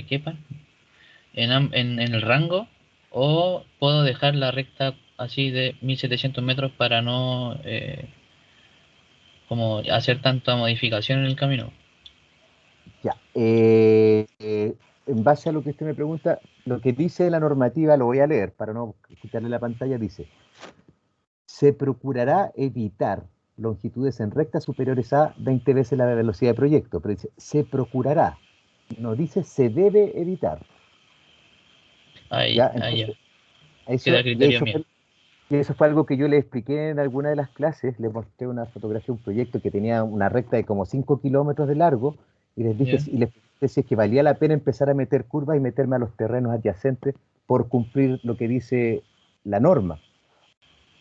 quepan en el rango, o puedo dejar la recta así de 1700 metros para no como hacer tanta modificación en el camino. Ya. En base a lo que usted me pregunta, lo que dice la normativa, lo voy a leer para no quitarle la pantalla, dice: se procurará evitar longitudes en recta superiores a 20 veces la velocidad de proyecto, pero dice se procurará, no dice se debe evitar. Ahí, ¿Ya? ahí ya. Entonces, Queda a eso, criterio mío. y eso fue algo que yo le expliqué en alguna de las clases. Le mostré una fotografía, un proyecto que tenía una recta de como 5 kilómetros de largo, y les dije, ¿Ya? y les pregunté si es que valía la pena empezar a meter curvas y meterme a los terrenos adyacentes por cumplir lo que dice la norma.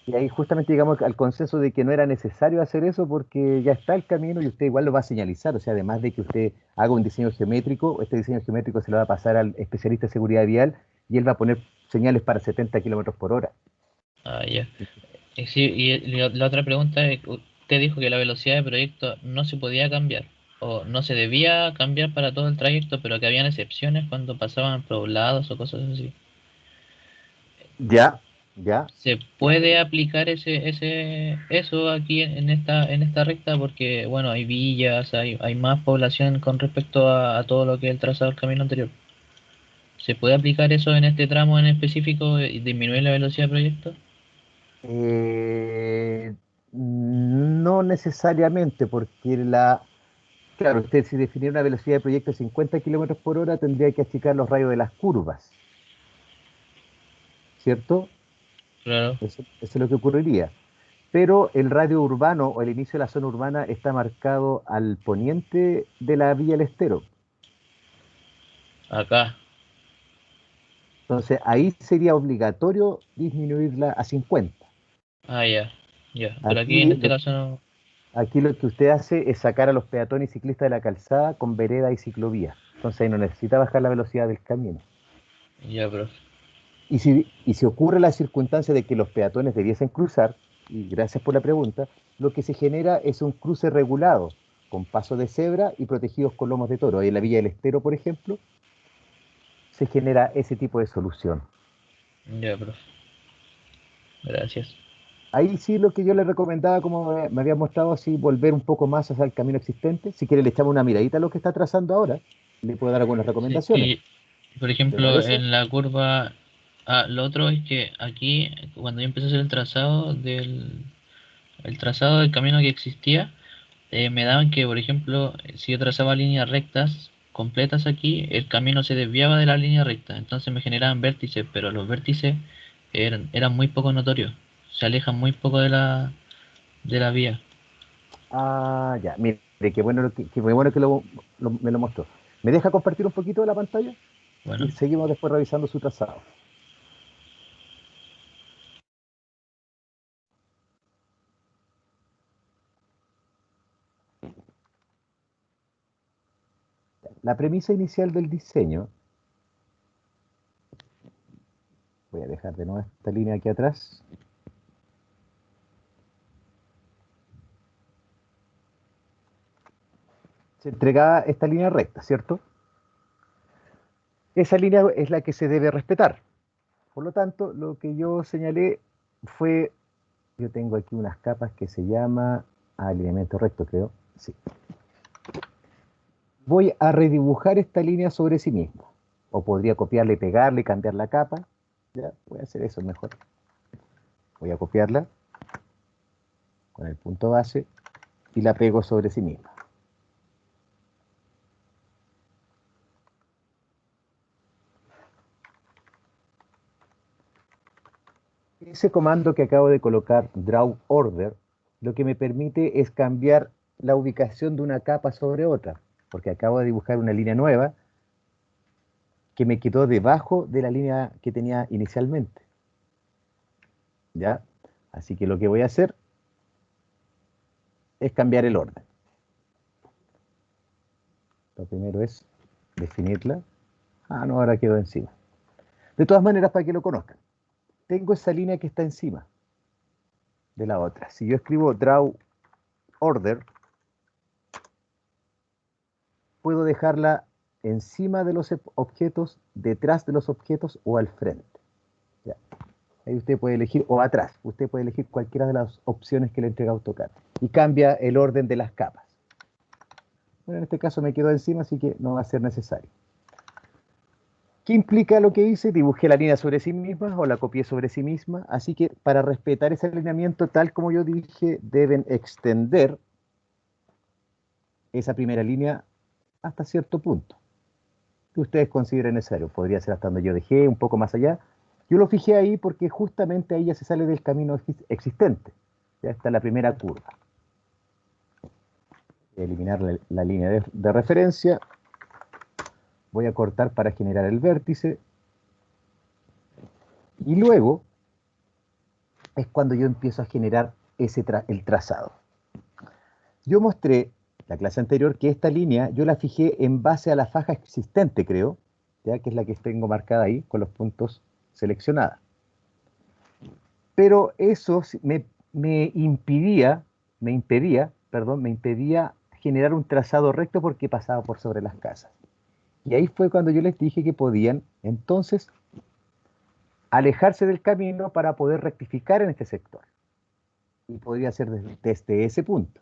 Y ahí justamente llegamos al consenso de que no era necesario hacer eso porque ya está el camino y usted igual lo va a señalizar. O sea, además de que usted haga un diseño geométrico, este diseño geométrico se lo va a pasar al especialista de seguridad vial y él va a poner señales para 70 kilómetros por hora. Ah, ya. Sí, y la otra pregunta es, usted dijo que la velocidad de proyecto no se podía cambiar o no se debía cambiar para todo el trayecto, pero que habían excepciones cuando pasaban poblados o cosas así. Ya, ya. ¿Se puede aplicar eso aquí en esta recta? Porque, bueno, hay villas, hay más población con respecto a todo lo que es el trazado del camino anterior. ¿Se puede aplicar eso en este tramo en específico y disminuir la velocidad de proyecto? Eh, no necesariamente, porque claro, usted si definiera una velocidad de proyecto de 50 kilómetros por hora tendría que achicar los radios de las curvas, ¿cierto? Claro. Eso es lo que ocurriría. Pero el radio urbano o el inicio de la zona urbana está marcado al poniente de la Villa del Estero. Acá. Entonces ahí sería obligatorio disminuirla a 50. Ah, ya. Ya. Pero aquí en Aquí este lo, caso no. aquí lo que usted hace es sacar a los peatones y ciclistas de la calzada con vereda y ciclovía. Entonces ahí no necesita bajar la velocidad del camino. Ya, profe. Y si ocurre la circunstancia de que los peatones debiesen cruzar, y gracias por la pregunta, lo que se genera es un cruce regulado, con paso de cebra y protegidos con lomos de toro. Ahí en la Villa del Estero, por ejemplo, se genera ese tipo de solución. Ya, profe. Gracias. Ahí sí lo que yo le recomendaba, como me había mostrado, así volver un poco más hacia el camino existente. Si quiere le echamos una miradita a lo que está trazando ahora, le puedo dar algunas Sí, recomendaciones. por ¿Le ejemplo, parece? en la curva. Lo otro es que aquí, cuando yo empecé a hacer el trazado del camino que existía, me daban que, por ejemplo, si yo trazaba líneas rectas completas aquí, el camino se desviaba de la línea recta, entonces me generaban vértices, pero los vértices eran muy poco notorios, se alejan muy poco de la vía. Ah, ya, mire, qué bueno, qué bueno que me lo mostró. ¿Me deja compartir un poquito de la pantalla? Bueno, Y seguimos después revisando su trazado. La premisa inicial del diseño, voy a dejar de nuevo esta línea aquí atrás. Se entregaba esta línea recta, ¿cierto? Esa línea es la que se debe respetar. Por lo tanto, lo que yo señalé fue, yo tengo aquí unas capas que se llama alineamiento recto, creo. Sí. Voy a redibujar esta línea sobre sí misma. O podría copiarla y pegarla y cambiar la capa. Ya, voy a hacer eso mejor. Voy a copiarla con el punto base y la pego sobre sí misma. Ese comando que acabo de colocar, draw order, lo que me permite es cambiar la ubicación de una capa sobre otra, porque acabo de dibujar una línea nueva que me quedó debajo de la línea que tenía inicialmente. ¿Ya? Así que lo que voy a hacer es cambiar el orden. Lo primero es definirla. Ah, no, ahora quedó encima. De todas maneras, para que lo conozcan, tengo esa línea que está encima de la otra. Si yo escribo draw order, puedo dejarla encima de los objetos, detrás de los objetos o al frente. ¿Ya? Ahí usted puede elegir, o atrás, usted puede elegir cualquiera de las opciones que le entrega AutoCAD y cambia el orden de las capas. Bueno, en este caso me quedó encima, así que no va a ser necesario. ¿Qué implica lo que hice? Dibujé la línea sobre sí misma o la copié sobre sí misma, así que para respetar ese alineamiento, tal como yo dije, deben extender esa primera línea hasta cierto punto que ustedes consideren necesario. Podría ser hasta donde yo dejé, un poco más allá. Yo lo fijé ahí porque justamente ahí ya se sale del camino existente. Ya está la primera curva. Voy a eliminar la línea de referencia. Voy a cortar para generar el vértice. Y luego es cuando yo empiezo a generar el trazado. Yo mostré la clase anterior que esta línea yo la fijé en base a la faja existente, creo, ya que es la que tengo marcada ahí con los puntos seleccionados. Pero eso me impedía generar un trazado recto porque pasaba por sobre las casas. Y ahí fue cuando yo les dije que podían entonces alejarse del camino para poder rectificar en este sector. Y podría ser desde ese punto.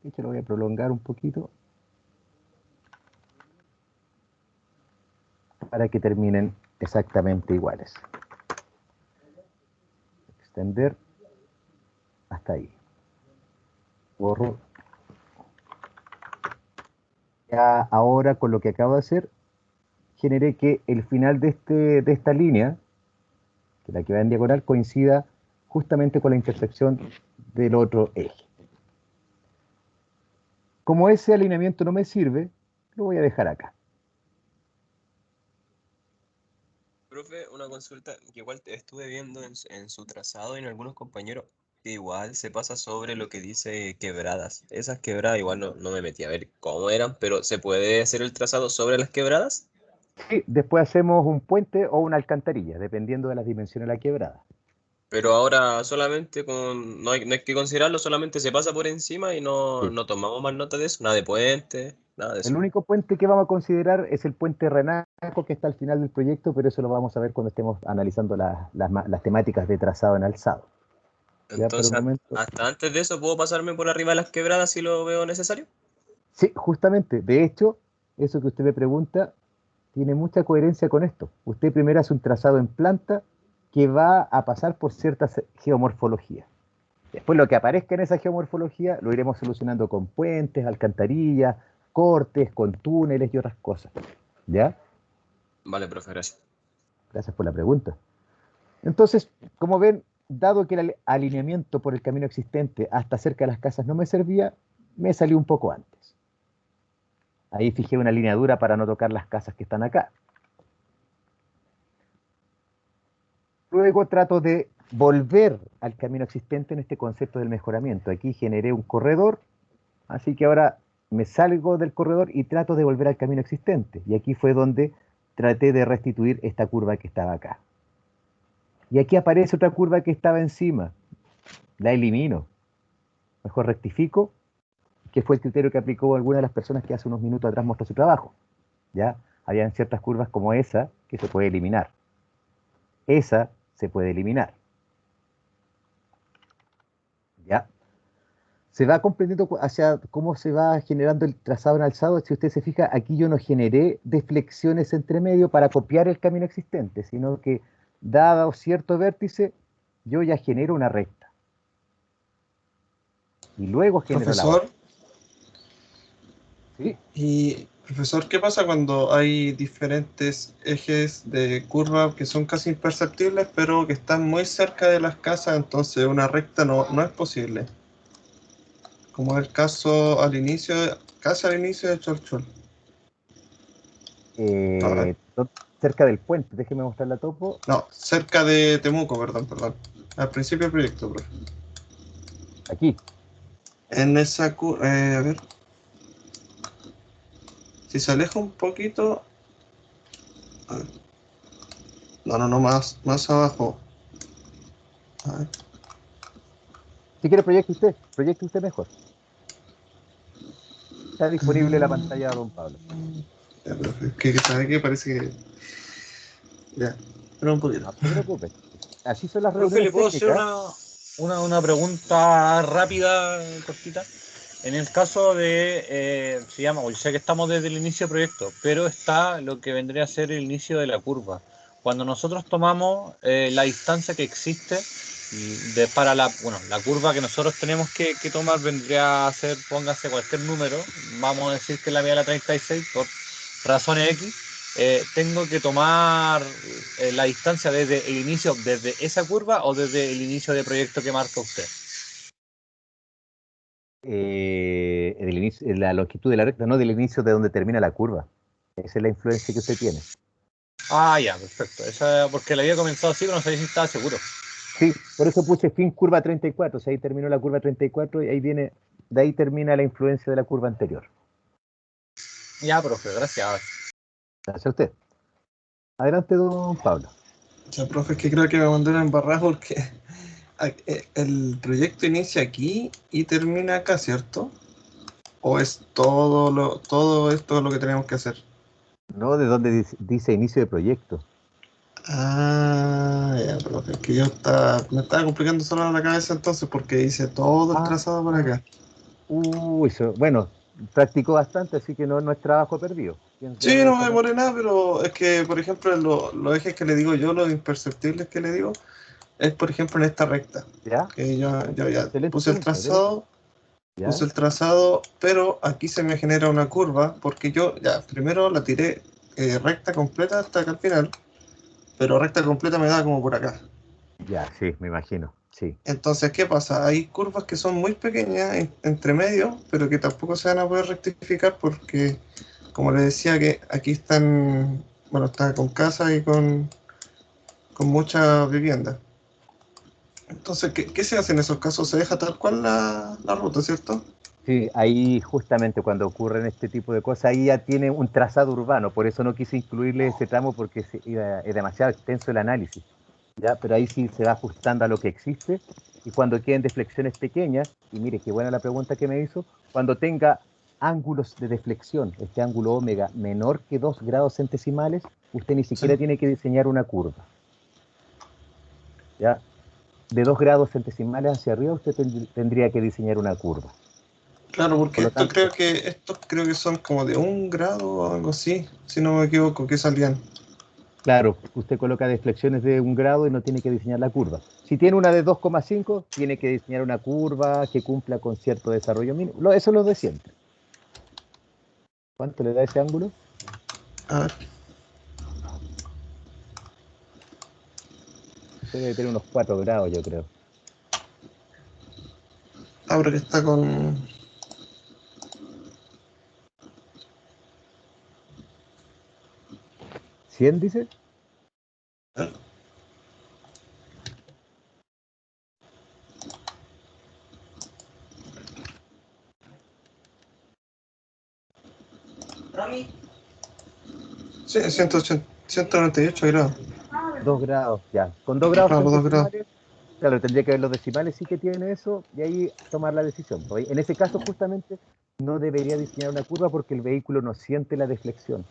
De hecho, lo voy a prolongar un poquito para que terminen exactamente iguales. Extender hasta ahí. Borro. Ya ahora con lo que acabo de hacer, generé que el final de esta línea, que la que va en diagonal, coincida justamente con la intersección del otro eje. Como ese alineamiento no me sirve, lo voy a dejar acá. Profe, una consulta que igual estuve viendo en su trazado y en algunos compañeros que igual se pasa sobre lo que dice quebradas. Esas quebradas igual no me metí a ver cómo eran, pero ¿se puede hacer el trazado sobre las quebradas? Sí, después hacemos un puente o una alcantarilla, dependiendo de las dimensiones de la quebrada. Pero ahora solamente no hay que considerarlo, solamente se pasa por encima y Sí. no tomamos más nota de eso, nada de puente, nada de El eso. único puente que vamos a considerar es el puente Renaco, que está al final del proyecto, pero eso lo vamos a ver cuando estemos analizando las temáticas de trazado en alzado. Ya por el Entonces, momento. hasta antes de eso, ¿puedo pasarme por arriba de las quebradas si lo veo necesario? Sí, justamente. De hecho, eso que usted me pregunta tiene mucha coherencia con esto. Usted primero hace un trazado en planta que va a pasar por ciertas geomorfologías. Después lo que aparezca en esa geomorfología lo iremos solucionando con puentes, alcantarillas, cortes, con túneles y otras cosas. ¿Ya? Vale, profe, gracias. Gracias por la pregunta. Entonces, como ven, dado que el alineamiento por el camino existente hasta cerca de las casas no me servía, me salí un poco antes. Ahí fijé una lineadura para no tocar las casas que están acá. Luego trato de volver al camino existente en este concepto del mejoramiento. Aquí generé un corredor, así que ahora me salgo del corredor y trato de volver al camino existente. Y aquí fue donde traté de restituir esta curva que estaba acá. Y aquí aparece otra curva que estaba encima. La elimino. Mejor rectifico, que fue el criterio que aplicó alguna de las personas que hace unos minutos atrás mostró su trabajo. ¿Ya? Habían ciertas curvas como esa que se puede eliminar. Esa se puede eliminar. ¿Ya? Se va comprendiendo hacia cómo se va generando el trazado en alzado. Si usted se fija, aquí yo no generé deflexiones entre medio para copiar el camino existente, sino que dado cierto vértice, yo ya genero una recta. Y luego genero la otra. Profesor, ¿Sí? y profesor, ¿qué pasa cuando hay diferentes ejes de curva que son casi imperceptibles, pero que están muy cerca de las casas, entonces una recta no es posible? Como el caso al inicio, casi al inicio de Cholchol. Cerca del puente, déjeme mostrar la topo. No, cerca de Temuco, perdón. Al principio del proyecto, profe. Aquí. En esa curva, a ver. Si se aleja un poquito. A ver. No, más abajo. A ver. Si quiere, proyecte usted mejor. Está disponible la pantalla de don Pablo. Ya, profe, que sabe que parece que. Ya, pero un poquito. No se preocupe. Así son las Profe, reuniones ¿le puedo hacer técnicas. una pregunta rápida, cortita? En el caso de, se llama, o sé que estamos desde el inicio del proyecto, pero está lo que vendría a ser el inicio de la curva. Cuando nosotros tomamos la distancia que existe para la curva que nosotros tenemos que tomar vendría a ser, póngase cualquier número, vamos a decir que la mía es la 36 por razones X, tengo que tomar la distancia desde el inicio, desde esa curva o desde el inicio de proyecto que marca usted. La longitud de la recta, no del inicio de donde termina la curva. Esa es la influencia que usted tiene. Ah, ya, perfecto. Esa, porque la había comenzado así, pero no sabía si estaba seguro. Sí, por eso puse fin curva 34. O sea, ahí terminó la curva 34 y ahí viene, de ahí termina la influencia de la curva anterior. Ya, profe, gracias. Gracias a usted. Adelante, don Pablo. Ya, profe, es que creo que me mandó una embarrada porque el proyecto inicia aquí y termina acá, ¿cierto? ¿O es todo esto lo que tenemos que hacer? No, de donde dice inicio de proyecto. Ah, ya, profe, es que yo me estaba complicando solo la cabeza entonces porque hice todo el trazado por acá. Bueno, practicó bastante, así que no es trabajo perdido. Sí, no me demoré nada, pero es que, por ejemplo, los ejes que le digo yo, los imperceptibles que le digo, es, por ejemplo, en esta recta. ¿Ya? Que yo ya Excelente puse el trazado. ¿Ya? Puse el trazado, pero aquí se me genera una curva porque yo ya primero la tiré recta completa hasta acá al final, pero recta completa me da como por acá. Ya, sí, me imagino, sí. Entonces, ¿qué pasa? Hay curvas que son muy pequeñas entre medio, pero que tampoco se van a poder rectificar porque, como les decía, que aquí están, bueno, está con casa y con muchas viviendas. Entonces, ¿qué se hace en esos casos? Se deja tal cual la ruta, ¿cierto? Sí, ahí justamente cuando ocurren este tipo de cosas, ahí ya tiene un trazado urbano, por eso no quise incluirle ese tramo porque es demasiado extenso el análisis, ¿ya? Pero ahí sí se va ajustando a lo que existe y cuando queden deflexiones pequeñas, y mire qué buena la pregunta que me hizo, cuando tenga ángulos de deflexión, este ángulo omega menor que 2 grados centesimales, usted ni siquiera tiene que diseñar una curva, ¿ya? De 2 grados centesimales hacia arriba usted tendría que diseñar una curva. Claro, porque estos creo que son como de 1 grado o algo así, si no me equivoco, que salían. Claro, usted coloca deflexiones de 1 grado y no tiene que diseñar la curva. Si tiene una de 2,5, tiene que diseñar una curva que cumpla con cierto desarrollo mínimo. Eso es lo de siempre. ¿Cuánto le da ese ángulo? A ver, Usted debe tener unos 4 grados, yo creo. ahora que está con... ¿100 dice? Sí, 198 grados. 2 grados, ya. Con 2 grados Claro, con 2 grados. decimales, claro, tendría que ver los decimales, sí que tiene eso, y ahí tomar la decisión. Pues, en ese caso, justamente, no debería diseñar una curva porque el vehículo no siente la deflexión.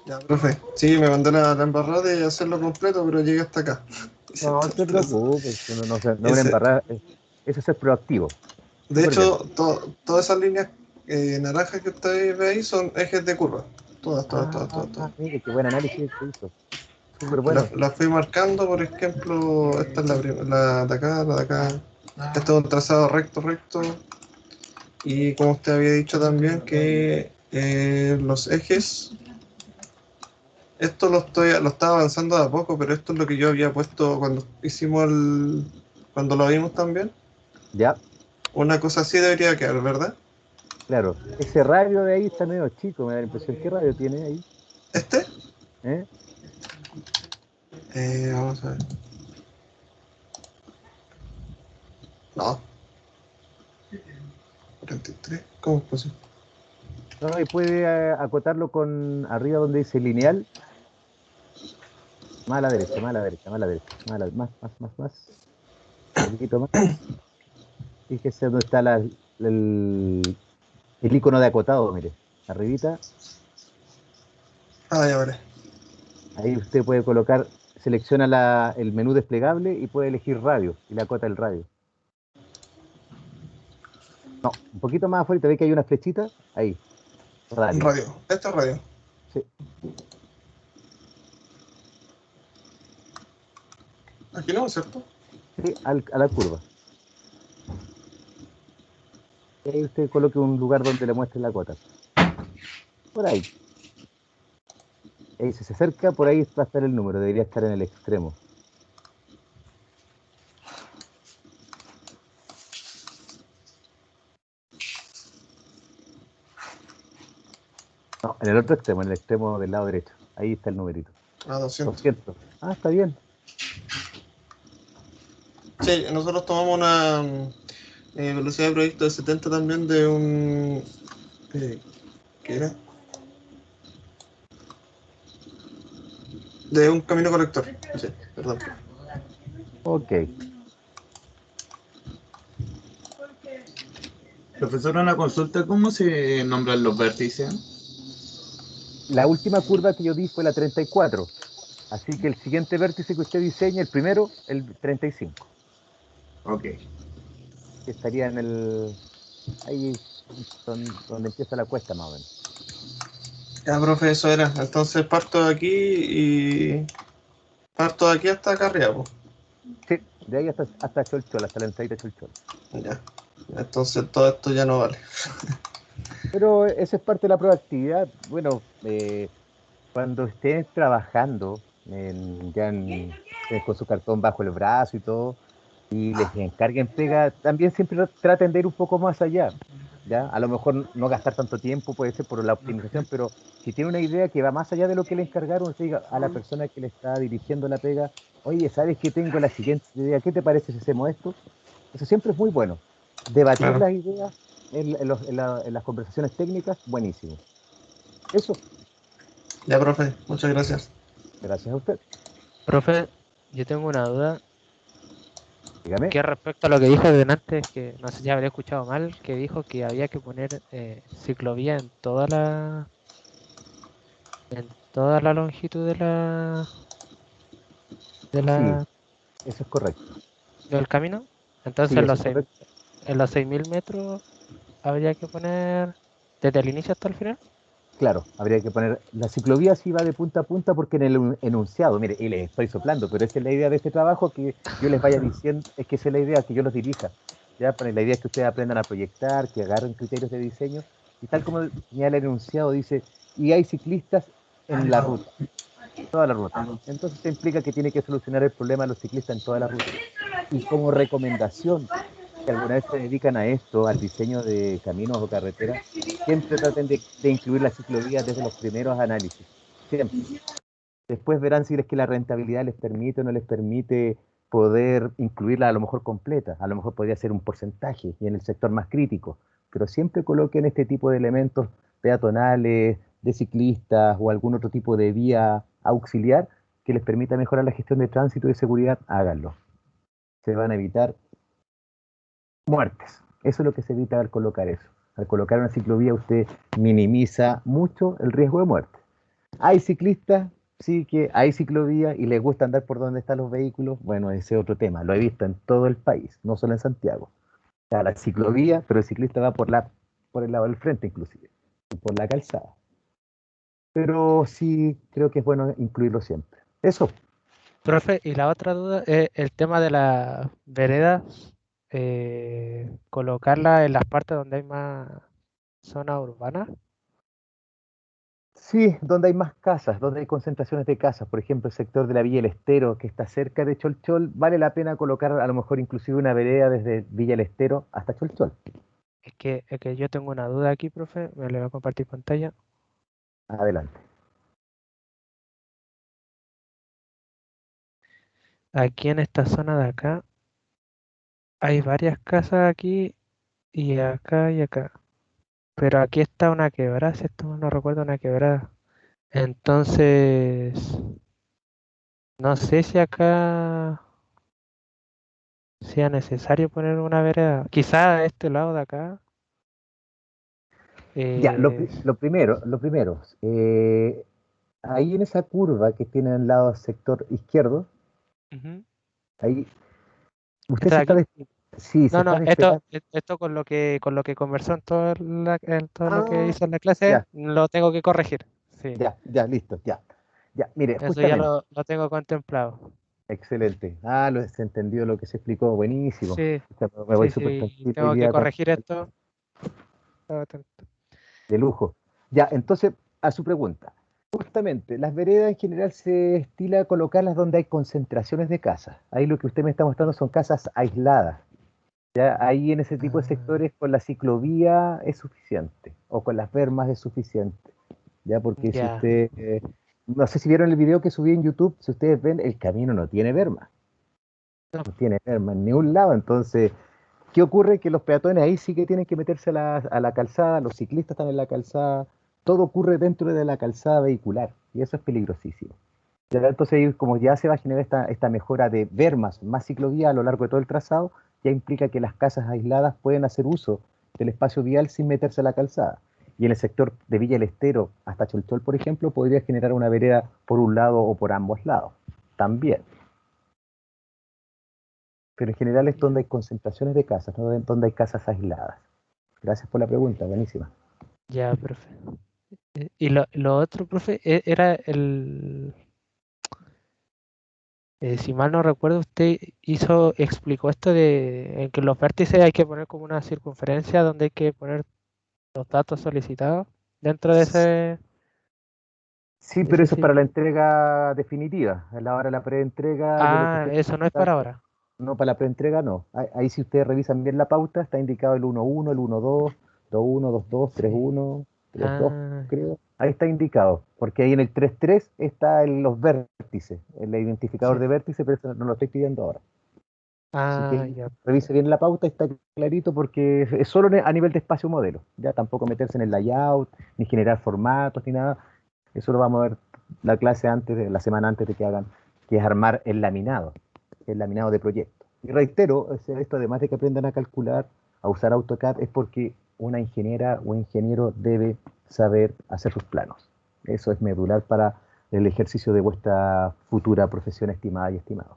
Ya, profe. Sí, me mandé la embarrada de hacerlo completo, pero llegué hasta acá. No, no te preocupes, no es una Ese- embarrada, eso es ser proactivo. De Súper hecho, todas esas líneas naranjas que usted ve ahí son ejes de curva. Todas. Mire, qué buen análisis que hizo. Súper Que bueno. las fui marcando, por ejemplo, esta es la de acá, la de acá. Este es un trazado recto. Y como usted había dicho también, que los ejes, esto lo estaba avanzando de a poco, pero esto es lo que yo había puesto cuando cuando lo vimos también. Ya, Una cosa así debería quedar, ¿verdad? claro. Ese radio de ahí está medio chico, me da la impresión. ¿Qué radio tiene ahí? ¿Este? ¿Eh? Vamos a ver. No. 43. ¿Cómo es posible? No, y puede acotarlo con arriba donde dice lineal. Más a la derecha, más a la derecha, más a la derecha. Más. Un poquito más. Fíjese dónde está el icono de acotado, mire. Arribita. Ah, ya veré. Ahí usted puede colocar, selecciona el menú desplegable y puede elegir radio y le acota el radio. No, un poquito más afuera, ve que hay una flechita. Ahí, radio. Radio. Este es radio. Sí. Aquí no, ¿cierto? Sí, a la curva. Y ahí usted coloque un lugar donde le muestre la cota. Por ahí. Ahí si se acerca, por ahí va a estar el número, debería estar en el extremo. No, en el otro extremo, en el extremo del lado derecho. Ahí está el numerito. Ah, 200. 200. Ah, está bien. Sí, nosotros tomamos una velocidad de proyecto de 70 también de un... ¿qué era? De un camino colector. Sí, perdón. Ok. Profesor, una consulta, ¿cómo se nombran los vértices? La última curva que yo di fue la 34. Así que el siguiente vértice que usted diseñe, el primero, el 35. Ok. Que estaría en el... Ahí donde empieza la cuesta más o menos. Ya, profe, eso era. Entonces parto de aquí y... Parto de aquí hasta acá arriba, po. Sí, de ahí hasta Cholchol, hasta la entradita de Cholchol. Ya. Entonces todo esto ya no vale. Pero esa es parte de la proactividad. Bueno, cuando estés trabajando con su cartón bajo el brazo y todo, y les encarguen pega, también siempre traten de ir un poco más allá. ¿Ya? A lo mejor no gastar tanto tiempo, puede ser por la optimización, pero si tiene una idea que va más allá de lo que le encargaron, usted diga a la persona que le está dirigiendo la pega, oye, ¿sabes qué? Tengo la siguiente idea, ¿qué te parece si hacemos esto? Eso siempre es muy bueno. Debatir Claro. las ideas en las conversaciones técnicas, buenísimo. Eso, Ya, profe, muchas gracias. gracias a usted. Profe, yo tengo una duda Dígame. que respecto a lo que dijo delante, que no sé si habría escuchado mal, que dijo que había que poner ciclovía en toda la longitud de la Eso es correcto. del camino. Entonces Sí, eso es correcto. en los 6.000 metros habría que poner desde el inicio hasta el final. Claro, habría que poner, la ciclovía sí va de punta a punta porque en el enunciado, mire, y les estoy soplando, pero esa es la idea de este trabajo, que yo les vaya diciendo, es que esa es la idea, que yo los dirija. Ya, pero la idea es que ustedes aprendan a proyectar, que agarren criterios de diseño, y tal como señala el enunciado, dice, y hay ciclistas en la ruta, toda la ruta. Entonces esto implica que tiene que solucionar el problema de los ciclistas en toda la ruta. Y como recomendación, que alguna vez se dedican a esto, al diseño de caminos o carreteras, siempre traten de incluir la ciclovía desde los primeros análisis. Siempre. Después verán si es que la rentabilidad les permite o no les permite poder incluirla a lo mejor completa. A lo mejor podría ser un porcentaje y en el sector más crítico. Pero siempre coloquen este tipo de elementos peatonales, de ciclistas o algún otro tipo de vía auxiliar que les permita mejorar la gestión de tránsito y de seguridad. Háganlo. Se van a evitar muertes. Eso es lo que se evita al colocar eso. Al colocar una ciclovía usted minimiza mucho el riesgo de muerte. Hay ciclistas, sí que hay ciclovía y les gusta andar por donde están los vehículos. Bueno, ese es otro tema. Lo he visto en todo el país, no solo en Santiago. O sea, la ciclovía, pero el ciclista va por el lado del frente inclusive, y por la calzada. Pero sí creo que es bueno incluirlo siempre. Eso. Profe, y la otra duda es el tema de las veredas, colocarla en las partes donde hay más zona urbana. Sí, donde hay más casas, donde hay concentraciones de casas, por ejemplo, el sector de la Villa El Estero, que está cerca de Cholchol, vale la pena colocar a lo mejor inclusive una vereda desde Villa El Estero hasta Cholchol. Es que yo tengo una duda aquí, profe, me le voy a compartir pantalla. Adelante. Aquí en esta zona de acá hay varias casas aquí y acá y acá. Pero aquí está una quebrada, si esto no recuerdo, una quebrada. Entonces, no sé si acá sea necesario poner una vereda. Quizá a este lado de acá. Ya, eh, lo primero, ahí en esa curva que tiene al lado sector izquierdo, Ujú. ahí usted ¿Esta se de está, aquí? sí, se No, está no, esto, despegando. esto con lo que conversó en todo lo que Ah, hizo en la clase, ya, lo tengo que corregir. Sí, ya, listo, ya. Ya, mire, eso ya justamente, lo tengo contemplado. excelente. Se entendió lo que se explicó, buenísimo. Sí, O sea, me voy sí, súper sí, tranquilo hoy tengo que día con corregir esto. Estaba atento. de lujo. Ya, entonces, a su pregunta. Justamente, las veredas en general se estila colocarlas donde hay concentraciones de casas. Ahí lo que usted me está mostrando son casas aisladas. Ya, ahí en ese tipo de Ah, sectores con la ciclovía es suficiente, o con las bermas es suficiente. Ya, porque si ya. usted, no sé si vieron el video que subí en YouTube, si ustedes ven, el camino no tiene berma, No, no tiene berma en ningún lado. Entonces, ¿qué ocurre? Que los peatones ahí sí que tienen que meterse a la calzada, los ciclistas están en la calzada, todo ocurre dentro de la calzada vehicular y eso es peligrosísimo. Ya, entonces, ahí, como ya se va a generar esta mejora de ver más ciclovía a lo largo de todo el trazado, ya implica que las casas aisladas pueden hacer uso del espacio vial sin meterse a la calzada. Y en el sector de Villa El Estero hasta Cholchol, por ejemplo, podría generar una vereda por un lado o por ambos lados. También. Pero en general es donde ya, hay concentraciones de casas, no donde hay casas aisladas. Gracias por la pregunta, buenísima. ya, profe. Y lo otro, profe, era si mal no recuerdo, usted explicó esto de en que los vértices hay que poner como una circunferencia donde hay que poner los datos solicitados dentro de ese, Sí, de pero ese eso es para la ciclo. entrega definitiva. A la hora de la preentrega, yo lo que Ah, estoy eso no es para recomendando, ahora. no, para la preentrega no. Ahí si ustedes revisan bien la pauta, está indicado el 1.1, el 1.2, 2.1, 2.2, Sí. 3.1, 3.2, Ah, creo. Ahí está indicado, porque ahí en el 3.3 está los vértices, el identificador sí. de vértices, pero eso no lo estoy pidiendo ahora. Así Ah, que ya. revise bien la pauta, está clarito porque es solo a nivel de espacio modelo, ya tampoco meterse en el layout, ni generar formatos, ni nada. Eso lo vamos a ver la clase antes, la semana antes de que hagan, que es armar el laminado de proyecto. Y reitero, o sea, esto además de que aprendan a calcular, a usar AutoCAD, es porque una ingeniera o ingeniero debe saber hacer sus planos. Eso es medular para el ejercicio de vuestra futura profesión estimada y estimado.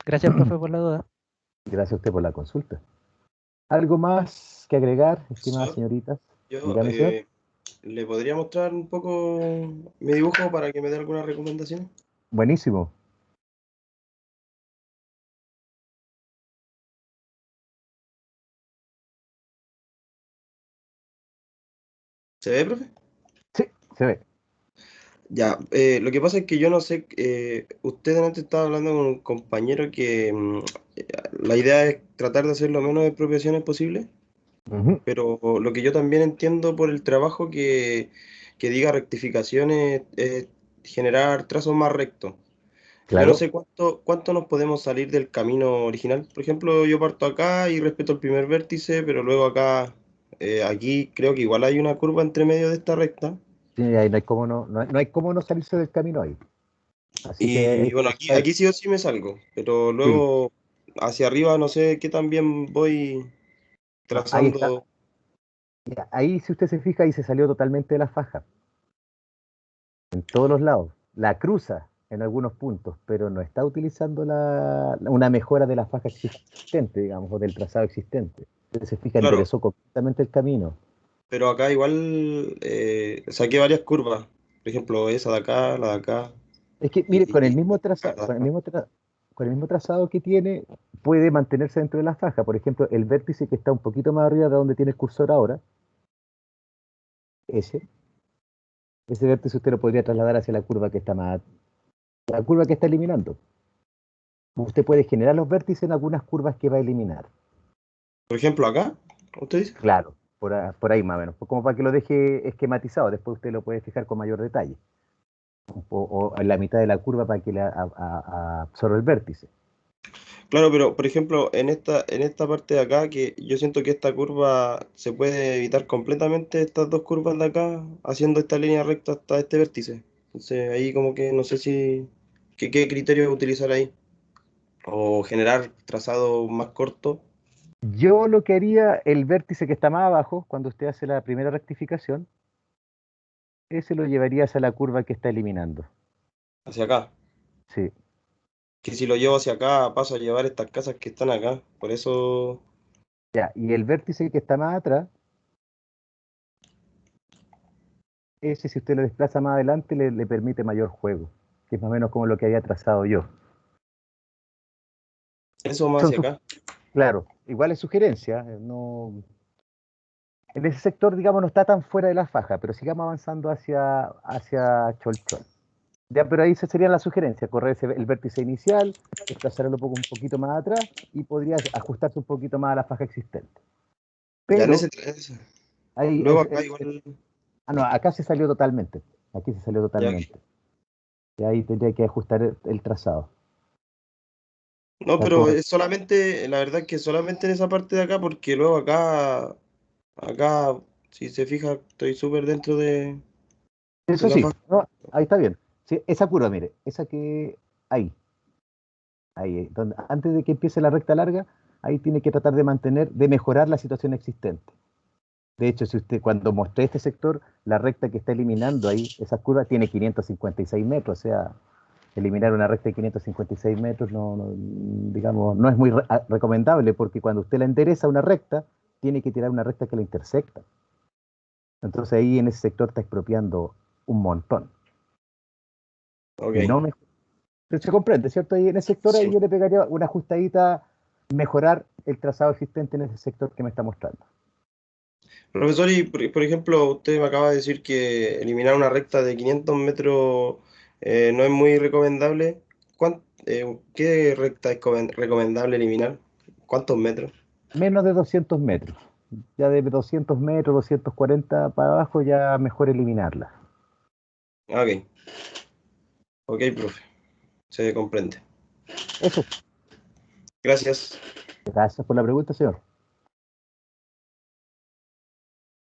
Gracias, profe, por la duda. Gracias a usted por la consulta. ¿Algo más que agregar, estimadas Profesor, señoritas? Yo Dígame, señor. le podría mostrar un poco mi dibujo para que me dé alguna recomendación. Buenísimo. ¿Se ve, profe? Sí, se ve. Ya, lo que pasa es que yo no sé, usted antes estaba hablando con un compañero que eh, la idea es tratar de hacer lo menos expropiaciones posible, Ujú, pero lo que yo también entiendo por el trabajo que diga rectificaciones es generar trazos más rectos. Yo no claro. sé cuánto nos podemos salir del camino original. Por ejemplo, yo parto acá y respeto el primer vértice, pero luego acá, aquí creo que igual hay una curva entre medio de esta recta. Sí, ahí no hay cómo no hay cómo no salirse del camino ahí. Así que Y bueno, aquí sí o sí me salgo, pero sí, luego hacia arriba no sé qué tan bien voy no, ahí está. trazando. Ya, ahí, si usted se fija, ahí se salió totalmente de la faja, en todos los lados. La cruza en algunos puntos, pero no está utilizando una mejora de la faja existente, digamos, o del trazado existente. Usted se fija, Claro, enderezó completamente el camino. pero acá igual saqué varias curvas. Por ejemplo, esa de acá, la de acá Es que, mire, y, y acá, la de acá. con el mismo trazado que tiene, puede mantenerse dentro de la faja. Por ejemplo, el vértice que está un poquito más arriba de donde tiene el cursor ahora, ese, ese vértice usted lo podría trasladar hacia la curva que está más, la curva que está eliminando. Usted puede generar los vértices en algunas curvas que va a eliminar. Por ejemplo, acá, ¿usted dice? Claro, por ahí más o menos. Como para que lo deje esquematizado. Después usted lo puede fijar con mayor detalle. O en la mitad de la curva para que absorba el vértice. Claro, pero por ejemplo, en esta parte de acá, que yo siento que esta curva se puede evitar completamente estas dos curvas de acá, haciendo esta línea recta hasta este vértice. Entonces ahí como que no sé si qué criterio utilizar ahí. O generar trazado más corto. Yo lo que haría, el vértice que está más abajo, cuando usted hace la primera rectificación, ese lo llevaría hacia la curva que está eliminando. Hacia acá. Sí, Que si lo llevo hacia acá, paso a llevar estas casas que están acá. Por eso, ya. Y el vértice que está más atrás, ese si usted lo desplaza más adelante, le permite mayor juego, que es más o menos como lo que había trazado yo. eso más Son hacia acá. claro, igual es sugerencia, no, en ese sector, digamos, no está tan fuera de la faja, pero sigamos avanzando hacia Cholchol. Ya, pero ahí esa sería la sugerencia, correr el vértice inicial, desplazarlo un poquito más atrás y podría ajustarse un poquito más a la faja existente. Ya en Pero ahí, luego acá igual. no, acá se salió totalmente, aquí se salió Ya. totalmente. Y ahí tendría que ajustar el trazado. No, Tal pero como, es solamente, la verdad que solamente en esa parte de acá, porque luego acá, si se fija, estoy súper dentro de eso la sí, faja. no, ahí está bien. Sí, esa curva, mire, esa que ahí, donde, antes de que empiece la recta larga, ahí tiene que tratar de mejorar la situación existente. De hecho, si usted, cuando mostré este sector, la recta que está eliminando ahí, esa curva tiene 556 metros, o sea, eliminar una recta de 556 metros digamos, no es muy recomendable, porque cuando usted la endereza una recta, tiene que tirar una recta que la intersecta. Entonces ahí en ese sector está expropiando un montón. Y no Ok, me, se comprende, ¿cierto? Ahí en ese sector ahí sí. yo le pegaría una ajustadita, mejorar el trazado existente en ese sector que me está mostrando. Profesor, y por ejemplo, usted me acaba de decir que eliminar una recta de 500 metros no es muy recomendable. ¿Qué recta es recomendable eliminar? ¿Cuántos metros? Menos de 200 metros. Ya de 200 metros, 240 para abajo, ya mejor eliminarla. Ah, ok, ok, profe, se comprende. Eso. Gracias. Gracias por la pregunta, señor.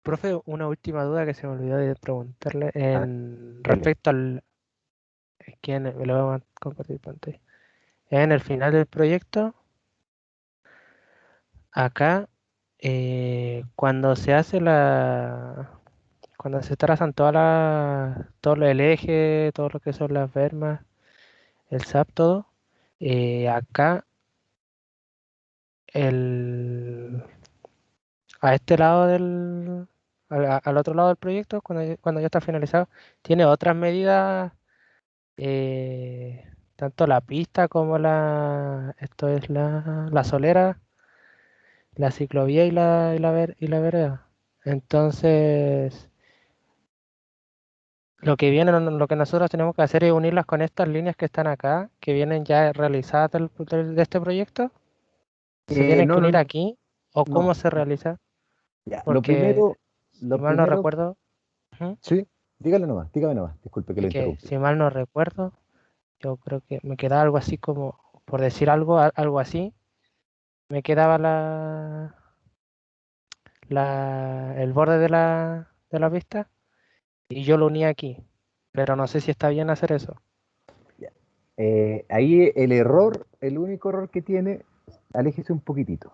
Profe, una última duda que se me olvidó de preguntarle A ver, en dele. respecto al que me lo vamos a compartir pantalla. En el final del proyecto, acá, cuando se hace cuando se trazan todo el eje, todo lo que son las bermas, el SAP, todo, acá el, a este lado al otro lado del proyecto, cuando ya está finalizado, tiene otras medidas, tanto la pista como esto es la solera, la ciclovía y la vereda. Entonces, lo que nosotros tenemos que hacer es unirlas con estas líneas que están acá, que vienen ya realizadas de este proyecto. ¿Se tienen que No, no, unir no, aquí? ¿O cómo no. se realiza? Ya, Porque, si lo mal no primero, recuerdo, ujú, sí, dígame nomás, disculpe que lo es que interrumpa. si mal no recuerdo, yo creo que me quedaba algo así como, por decir algo, algo así, me quedaba el borde de la pista y yo lo unía aquí. Pero no sé si está bien hacer eso. Ya. Ahí el único error que tiene, aléjese un poquitito.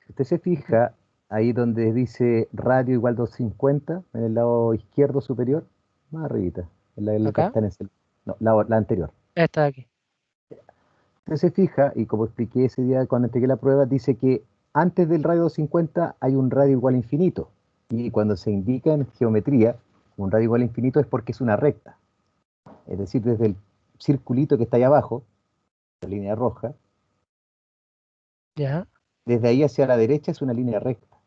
Si usted se fija, ahí donde dice radio igual 250, en el lado izquierdo superior, más arribita, en la que ¿Acá? está en no, la anterior. Esta de aquí. Usted se fija, y como expliqué ese día cuando entregué la prueba, dice que antes del radio 250 hay un radio igual a infinito. Y cuando se indica en geometría un radio igual a infinito es porque es una recta. Es decir, desde el circulito que está ahí abajo, la línea roja, Ya. desde ahí hacia la derecha es una línea recta.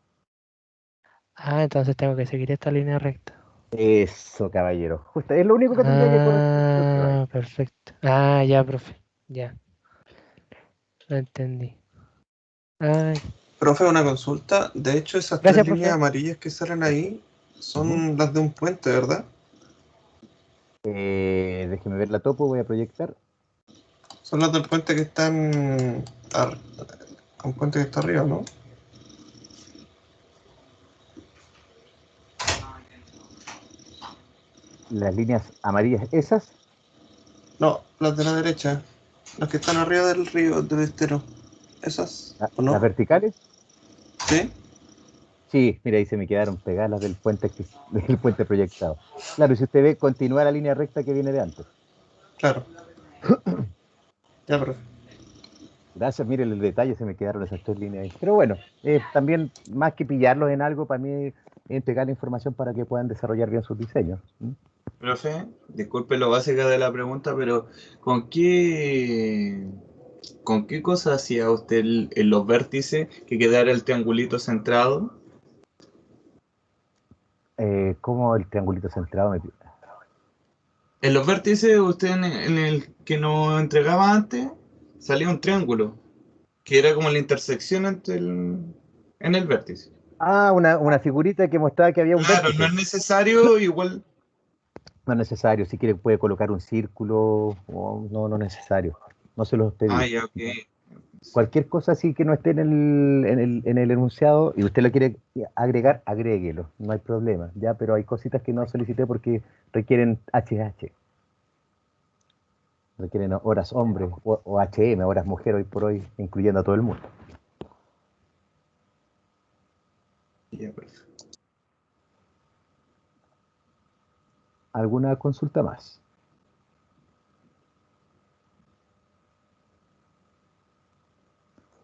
Ah, entonces tengo que seguir esta línea recta. Eso, caballero. Justo, es lo único que tendría que corregir de la prueba ahí. Ah, perfecto. Ah, ya, profe. Ya, lo entendí. Ay, Profe, una consulta. De hecho, esas tres gracias, líneas profe. amarillas que salen ahí Ujú. son las de un puente, ¿verdad? Déjeme ver la topo, voy a proyectar. Son las del puente que están... un puente que está arriba, ¿no? Las líneas amarillas, esas, No, las de la derecha. Las que están arriba del río, del estero. ¿Esas? ¿O las no? verticales. ¿Sí? Sí, mira, ahí se me quedaron pegadas las del puente, del puente proyectado. Claro, y si usted ve, continúa la línea recta que viene de antes. Claro. Ya, profe. Gracias, mire el detalle, se me quedaron esas tres líneas ahí. Pero bueno, también más que pillarlos en algo, para mí es entregar la información para que puedan desarrollar bien sus diseños. ¿Mm? Profe, disculpe lo básica de la pregunta, pero con qué cosa hacía usted en los vértices que quedara el triangulito centrado? ¿Cómo el triangulito centrado me... En los vértices, usted en el que nos entregaba antes, salía un triángulo, que era como la intersección en el vértice. Ah, una figurita que mostraba que había un Claro, no vértice. es necesario, igual. No es necesario, si quiere puede colocar un círculo, o no, no es necesario. No se los Ah, pedí. ya, ok. Cualquier cosa así que no esté en el enunciado y usted lo quiere agregar, agréguelo, no hay problema, ya, pero hay cositas que no solicité porque requieren HH, requieren horas hombre o HM, horas mujer hoy por hoy, incluyendo a todo el mundo. Ya, perfecto. ¿Alguna consulta más?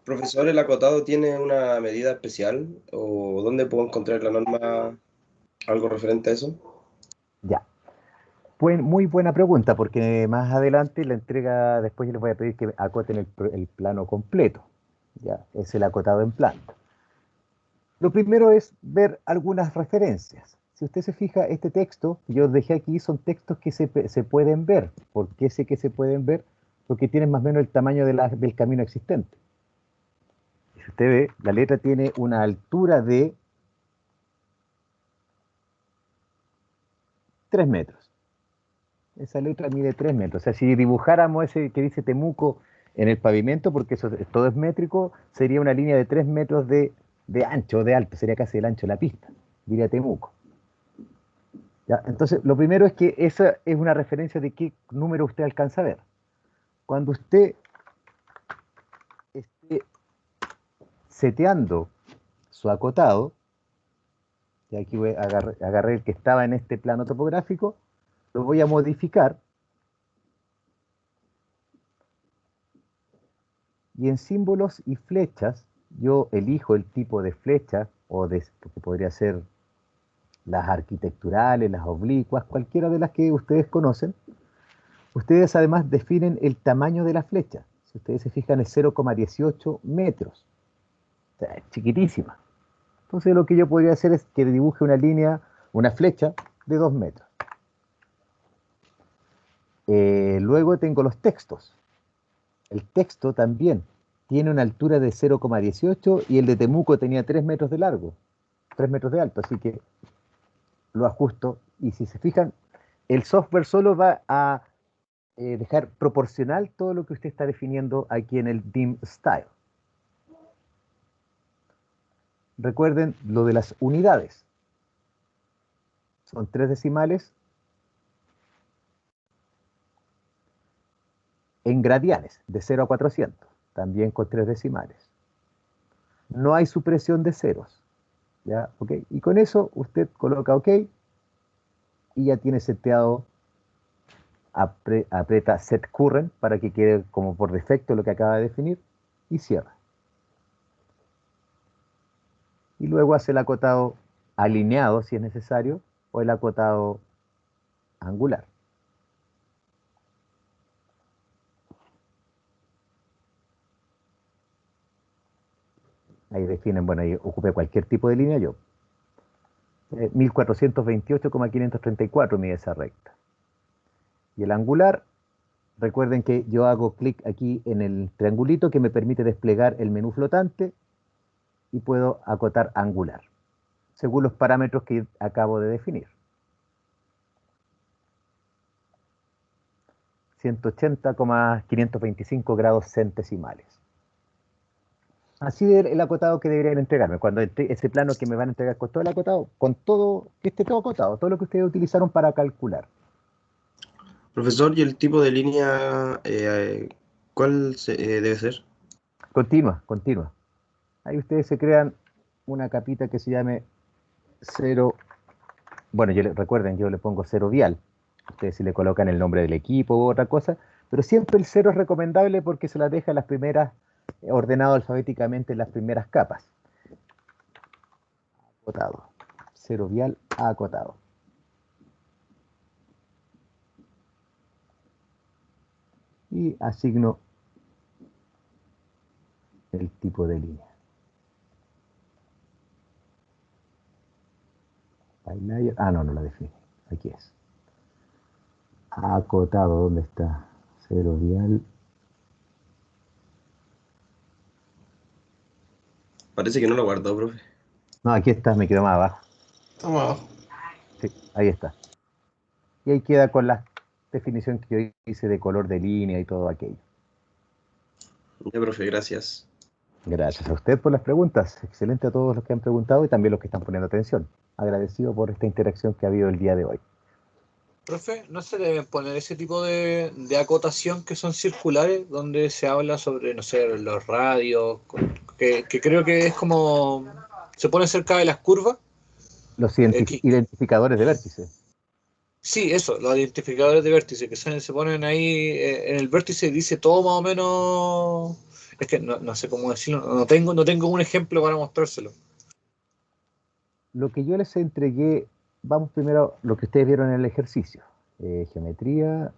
Profesor, ¿el acotado tiene una medida especial? ¿O dónde puedo encontrar la norma, algo referente a eso? Ya. Muy buena pregunta, porque más adelante la entrega, después yo les voy a pedir que acoten el plano completo. Ya, es el acotado en planta. Lo primero es ver algunas referencias. Si usted se fija, este texto que yo dejé aquí son textos que se pueden ver. ¿Por qué sé que se pueden ver? Porque tienen más o menos el tamaño del camino existente. Si usted ve, la letra tiene una altura de 3 metros. Esa letra mide 3 metros. O sea, si dibujáramos ese que dice Temuco en el pavimento, porque todo es métrico, sería una línea de 3 metros de ancho, de alto, sería casi el ancho de la pista, diría Temuco. ¿Ya? Entonces, lo primero es que esa es una referencia de qué número usted alcanza a ver. Cuando usted esté seteando su acotado, y aquí agarré el que estaba en este plano topográfico, lo voy a modificar y en símbolos y flechas yo elijo el tipo de flecha porque podría ser las arquitecturales, las oblicuas, cualquiera de las que ustedes conocen. Ustedes además definen el tamaño de la flecha. Si ustedes se fijan es 0,18 metros. O sea, es chiquitísima. Entonces lo que yo podría hacer es que dibuje una línea, una flecha de 2 metros. Luego tengo los textos. El texto también tiene una altura de 0,18 y el de Temuco tenía 3 metros de largo, 3 metros de alto, así que lo ajusto. Y si se fijan, el software solo va a dejar proporcional todo lo que usted está definiendo aquí en el dim style. Recuerden lo de las unidades. Son 3 decimales en gradianes, de 0 a 400, también con 3 decimales. No hay supresión de ceros. ¿Ya? ¿Ok? Y con eso usted coloca OK y ya tiene seteado, aprieta Set Current para que quede como por defecto lo que acaba de definir y cierra. Y luego hace el acotado alineado si es necesario o el acotado angular. Ahí definen, bueno, ahí ocupé cualquier tipo de línea yo. 1428,534 mide esa recta. Y el angular, recuerden que yo hago clic aquí en el triangulito que me permite desplegar el menú flotante y puedo acotar angular, según los parámetros que acabo de definir. 180,525 grados centesimales. Así es el acotado que deberían entregarme. Cuando ese plano que me van a entregar con todo el acotado, con todo, que esté todo acotado, todo lo que ustedes utilizaron para calcular. Profesor, ¿y el tipo de línea cuál debe ser? Continua, continua. Ahí ustedes se crean una capita que se llame cero. Bueno, recuerden, yo le pongo cero vial. Ustedes si le colocan el nombre del equipo u otra cosa, pero siempre el cero es recomendable porque se la deja en las primeras, ordenado alfabéticamente en las primeras capas. Acotado. Cero vial acotado. Y asigno el tipo de línea. No, no la definí. Aquí es. Acotado, ¿dónde está? Cero vial. Parece que no lo guardó, profe. No, aquí está, me quedó más abajo. Estamos abajo. Sí, ahí está. Y ahí queda con la definición que yo hice de color de línea y todo aquello. Ya, profe, gracias. Gracias a usted por las preguntas. Excelente a todos los que han preguntado y también los que están poniendo atención. Agradecido por esta interacción que ha habido el día de hoy. Profe, ¿no se deben poner ese tipo de acotación que son circulares, donde se habla sobre, no sé, los radios, que creo que es como, se pone cerca de las curvas? Los Eh, que- identificadores de vértice. sí, eso, los identificadores de vértice, que se ponen ahí en el vértice, dice todo más o menos, es que no sé cómo decirlo, no tengo un ejemplo para mostrárselo. Lo que yo les entregué, vamos primero a lo que ustedes vieron en el ejercicio. Geometría,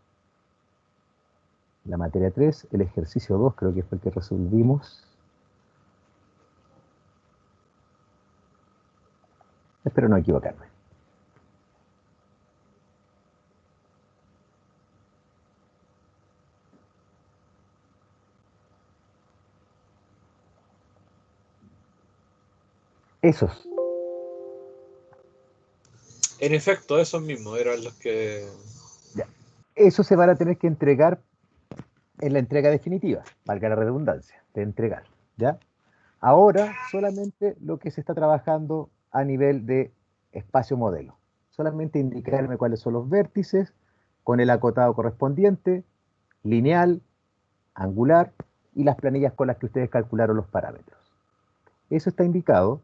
la materia 3, el ejercicio 2 creo que fue el que resolvimos. Espero no equivocarme. Esos. En efecto, esos mismos eran los que... Ya. Esos se van a tener que entregar en la entrega definitiva, valga la redundancia, de entregar. ¿Ya? Ahora solamente lo que se está trabajando a nivel de espacio modelo. Solamente indicarme cuáles son los vértices con el acotado correspondiente, lineal, angular y las planillas con las que ustedes calcularon los parámetros. Eso está indicado.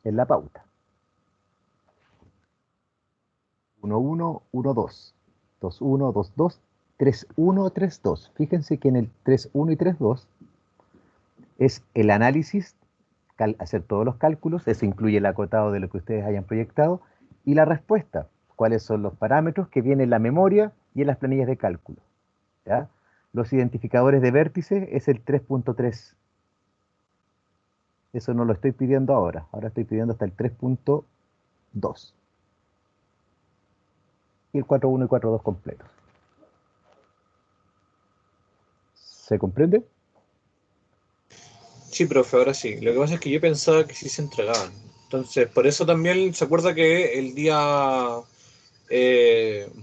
En la pauta. 1-1, 1-2, 2-1, 2-2, 3-1, 3-2. Fíjense que en el 3-1 y 3-2 es el análisis, hacer todos los cálculos, eso incluye el acotado de lo que ustedes hayan proyectado, y la respuesta, cuáles son los parámetros que vienen en la memoria y en las planillas de cálculo. ¿Ya? Los identificadores de vértices es el 3.3. Eso no lo estoy pidiendo ahora. Ahora estoy pidiendo hasta el 3.2. Y el 4.1 y 4.2 completos. ¿Se comprende? Sí, profe, ahora sí. Lo que pasa es que yo pensaba que sí se entregaban. Entonces, por eso también se acuerda que el día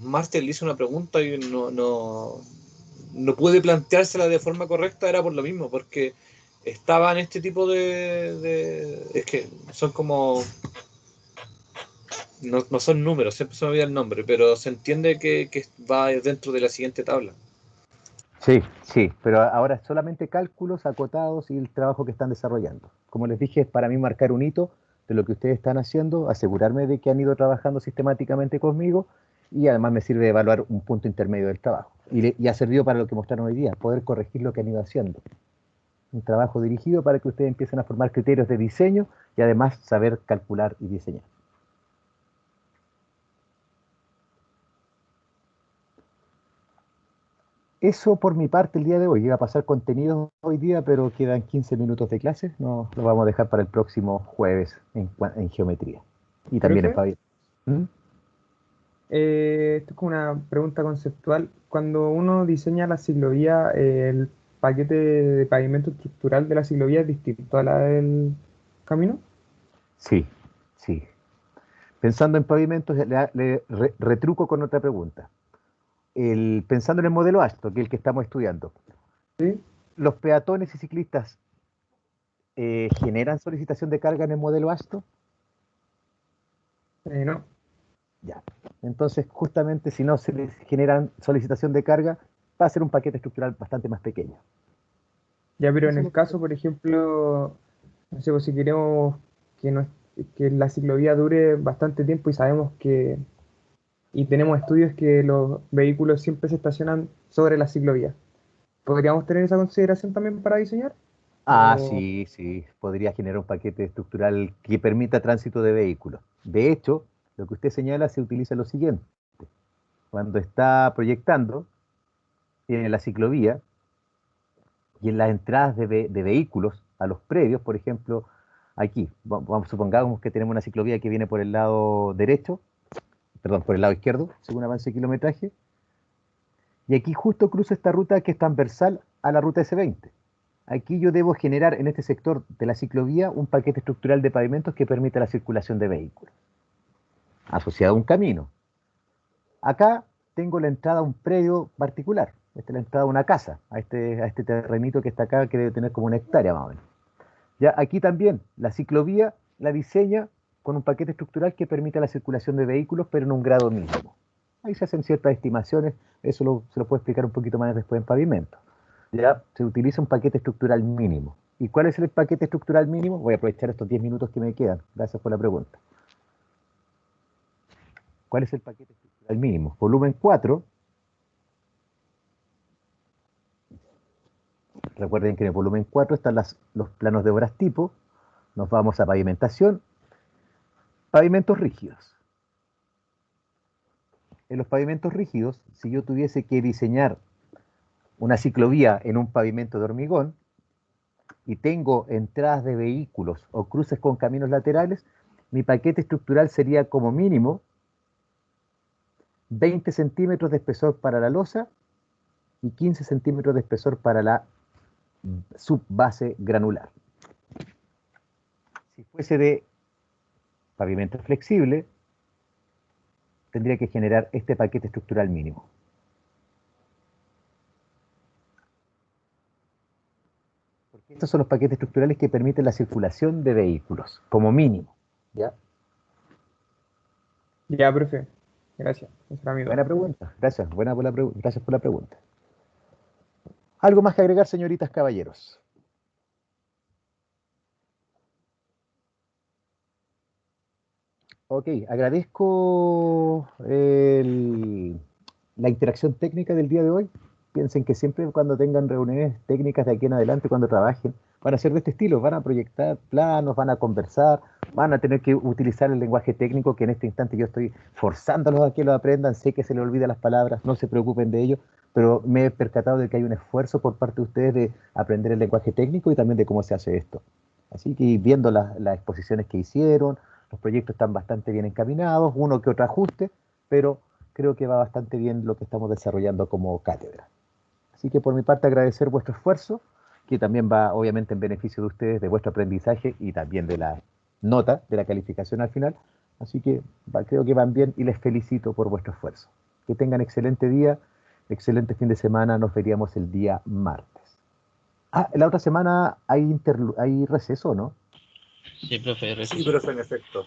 martes le hice una pregunta y no pude planteársela de forma correcta, era por lo mismo, porque estaba en este tipo es que son como... No son números, siempre se me olvida el nombre, pero se entiende que va dentro de la siguiente tabla. Sí, sí, pero ahora es solamente cálculos acotados y el trabajo que están desarrollando. Como les dije, es para mí marcar un hito de lo que ustedes están haciendo, asegurarme de que han ido trabajando sistemáticamente conmigo y además me sirve evaluar un punto intermedio del trabajo. Y ha servido para lo que mostraron hoy día, poder corregir lo que han ido haciendo. Un trabajo dirigido para que ustedes empiecen a formar criterios de diseño y además saber calcular y diseñar. Eso por mi parte el día de hoy. Iba a pasar contenido hoy día, pero quedan 15 minutos de clase. No, lo vamos a dejar para el próximo jueves en geometría. Y también en ¿Profe? pabellón. ¿Mm? Esto es como una pregunta conceptual. Cuando uno diseña la ciclovía, el paquete de pavimento estructural de la ciclovía es distinto a la del camino. Sí, sí. Pensando en pavimentos, retruco con otra pregunta. Pensando en el modelo ASTO, que es el que estamos estudiando, ¿Sí? ¿los peatones y ciclistas generan solicitación de carga en el modelo ASTO? No. Ya. Entonces, justamente si no se les generan solicitación de carga, va a ser un paquete estructural bastante más pequeño. Ya, pero en Eso es el lo que... caso, por ejemplo, no sé, pues si queremos que, que la ciclovía dure bastante tiempo y sabemos que, y tenemos estudios que los vehículos siempre se estacionan sobre la ciclovía, ¿podríamos tener esa consideración también para diseñar? Ah, O, sí, sí, podría generar un paquete estructural que permita tránsito de vehículos. De hecho, lo que usted señala se utiliza lo siguiente. Cuando está proyectando, tiene la ciclovía y en las entradas de vehículos a los predios, por ejemplo, aquí, supongamos que tenemos una ciclovía que viene por el lado derecho, perdón, por el lado izquierdo, según avance de kilometraje, y aquí justo cruza esta ruta que es transversal a la ruta S20. Aquí yo debo generar en este sector de la ciclovía un paquete estructural de pavimentos que permita la circulación de vehículos, asociado a un camino. Acá tengo la entrada a un predio particular. Esta es la entrada a una casa, a este terrenito que está acá, que debe tener como una hectárea más o menos. Ya aquí también la ciclovía la diseña con un paquete estructural que permita la circulación de vehículos, pero en un grado mínimo. Ahí se hacen ciertas estimaciones, eso se lo puedo explicar un poquito más después en pavimento. Ya se utiliza un paquete estructural mínimo. ¿Y cuál es el paquete estructural mínimo? Voy a aprovechar estos 10 minutos que me quedan. Gracias por la pregunta. ¿Cuál es el paquete estructural mínimo? Volumen 4. Recuerden que en el volumen 4 están los planos de obras tipo. Nos vamos a pavimentación. Pavimentos rígidos. En los pavimentos rígidos, si yo tuviese que diseñar una ciclovía en un pavimento de hormigón y tengo entradas de vehículos o cruces con caminos laterales, mi paquete estructural sería como mínimo 20 centímetros de espesor para la losa y 15 centímetros de espesor para la subbase granular. Si fuese de pavimento flexible, tendría que generar este paquete estructural mínimo. Porque estos son los paquetes estructurales que permiten la circulación de vehículos, como mínimo. ¿Ya? ya, profe, gracias, esa era mi duda. Buena pregunta. Gracias, gracias por la pregunta. ¿Algo más que agregar, señoritas, caballeros? Ok, agradezco la interacción técnica del día de hoy. Piensen que siempre cuando tengan reuniones técnicas de aquí en adelante, cuando trabajen, van a ser de este estilo, van a proyectar planos, van a conversar, van a tener que utilizar el lenguaje técnico que en este instante yo estoy forzándolos a que lo aprendan, sé que se les olvidan las palabras, no se preocupen de ello, pero me he percatado de que hay un esfuerzo por parte de ustedes de aprender el lenguaje técnico y también de cómo se hace esto. Así que viendo las exposiciones que hicieron, los proyectos están bastante bien encaminados, uno que otro ajuste, pero creo que va bastante bien lo que estamos desarrollando como cátedra. Así que por mi parte agradecer vuestro esfuerzo, que también va obviamente en beneficio de ustedes, de vuestro aprendizaje y también de la nota, de la calificación al final. Así que creo que van bien y les felicito por vuestro esfuerzo. Que tengan excelente día, excelente fin de semana, nos veríamos el día martes. Ah, la otra semana hay receso, ¿no? Sí, profe, Sí, receso. profe, en efecto.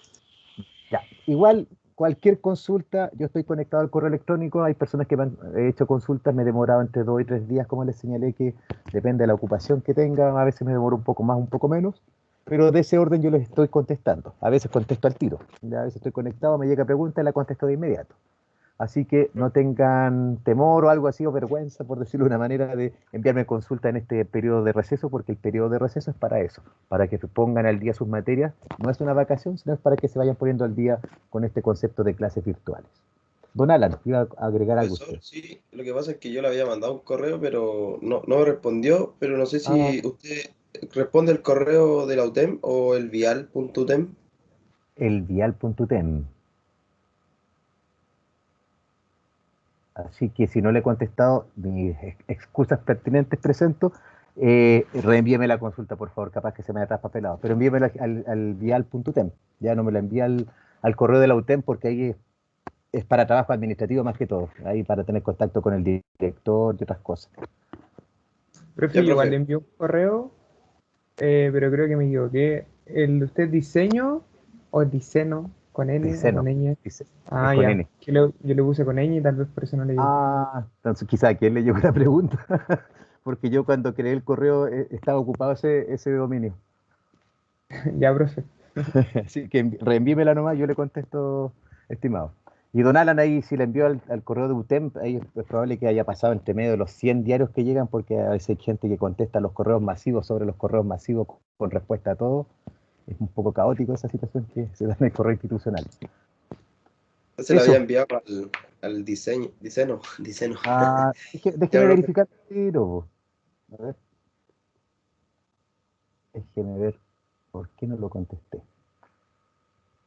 Ya, igual cualquier consulta, yo estoy conectado al correo electrónico, hay personas que me han hecho consultas, me he demorado entre 2 y 3 días, como les señalé, que depende de la ocupación que tenga, a veces me demoro un poco más, un poco menos, pero de ese orden yo les estoy contestando, a veces contesto al tiro, a veces estoy conectado, me llega pregunta y la contesto de inmediato. Así que no tengan temor o algo así, o vergüenza, por decirlo de una manera, de enviarme consulta en este periodo de receso, porque el periodo de receso es para eso, para que pongan al día sus materias. No es una vacación, sino es para que se vayan poniendo al día con este concepto de clases virtuales. Don Alan, iba a agregar algo usted. Profesor, sí, lo que pasa es que yo le había mandado un correo, pero no me respondió, pero no sé Ah, si usted responde el correo de la UTEM o el vial.utem. el vial.tem. Así que si no le he contestado, mis excusas pertinentes presento. Reenvíeme la consulta, por favor, capaz que se me haya traspapelado. Pero envíemela al vial.utem. Ya no me la envía al correo de la UTEM porque ahí es para trabajo administrativo más que todo. Ahí para tener contacto con el director y otras cosas. Profe, Ya, yo igual profe. le envió un correo, pero creo que me equivoqué. ¿El de usted diseño o diseño con N o con Diceno. ñ? Es Ah, con ya. N. Que yo le puse con ñ y tal vez por eso no le llegó. Ah, entonces quizá a quién le llegó la pregunta. Porque yo cuando creé el correo estaba ocupado ese dominio. Ya, profe. Así que reenvímela nomás, yo le contesto, estimado. Y don Alan ahí, si le envió al correo de UTEM, ahí es probable que haya pasado entre medio de los 100 diarios que llegan, porque a veces hay gente que contesta los correos masivos sobre los correos masivos con respuesta a todo. Es un poco caótico esa situación que se da en el correo institucional. Se la había Eso. enviado al diseño. Ah, Ya, déjeme profe. verificar. Pero, a ver, déjeme ver por qué no lo contesté.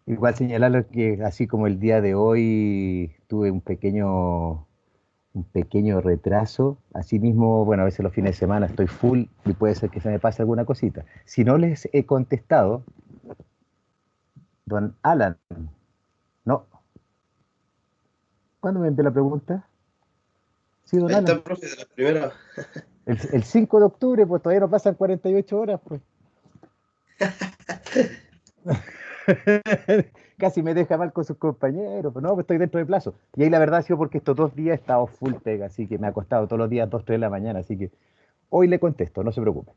Igual señalarles que así como el día de hoy tuve un pequeño retraso, asimismo, bueno, a veces los fines de semana estoy full y puede ser que se me pase alguna cosita. Si no les he contestado, don Alan, no, ¿cuándo me envió la pregunta? Sí, don Ahí Alan, está, profe, de la primera. el 5 de octubre, pues todavía no pasan 48 horas, pues. Casi me deja mal con sus compañeros, pero no, pues estoy dentro de plazo. Y ahí la verdad ha sido porque estos 2 días he estado full pega, así que me ha costado todos los días 2, 3 de la mañana, así que hoy le contesto, no se preocupe.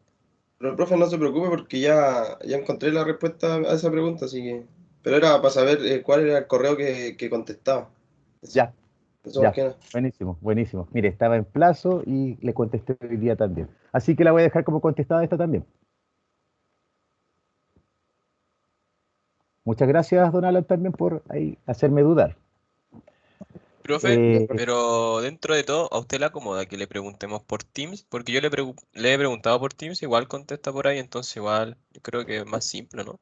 Pero, profe, no se preocupe porque ya encontré la respuesta a esa pregunta, así que... Pero era para saber cuál era el correo que contestaba. Eso, Ya, eso más ya, que nada. buenísimo, buenísimo. Mire, estaba en plazo y le contesté hoy día también. Así que la voy a dejar como contestada esta también. Muchas gracias, don Alan, también por ahí hacerme dudar. Profe, Ya, Eh, profe. pero dentro de todo, ¿a usted le acomoda que le preguntemos por Teams? Porque yo le he preguntado por Teams, igual contesta por ahí, entonces igual yo creo que es más simple, ¿no?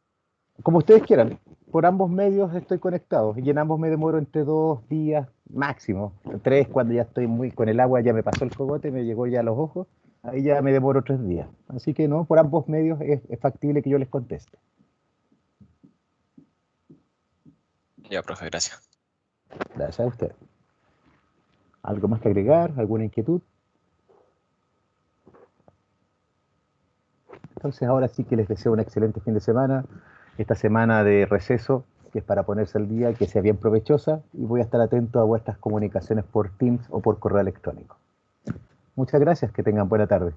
Como ustedes quieran, por ambos medios estoy conectado y en ambos me demoro entre 2 días máximo. 3 cuando ya estoy muy con el agua, ya me pasó el cogote, me llegó ya a los ojos, ahí ya me demoro 3 días. Así que no, por ambos medios es factible que yo les conteste. Ya, profe, gracias. Gracias a usted. ¿Algo más que agregar? ¿Alguna inquietud? Entonces ahora sí que les deseo un excelente fin de semana, esta semana de receso, que es para ponerse al día, que sea bien provechosa, y voy a estar atento a vuestras comunicaciones por Teams o por correo electrónico. Muchas gracias, que tengan buena tarde.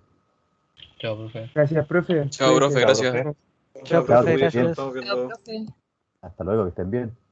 Chao, profe. Gracias, profe. Chao, profe, Cuídese. Chao, gracias. profe. Chao, Chao, profe, que estén Cuídense, nos bien. gracias. estamos Chao, viendo. profe. Hasta luego, que estén bien.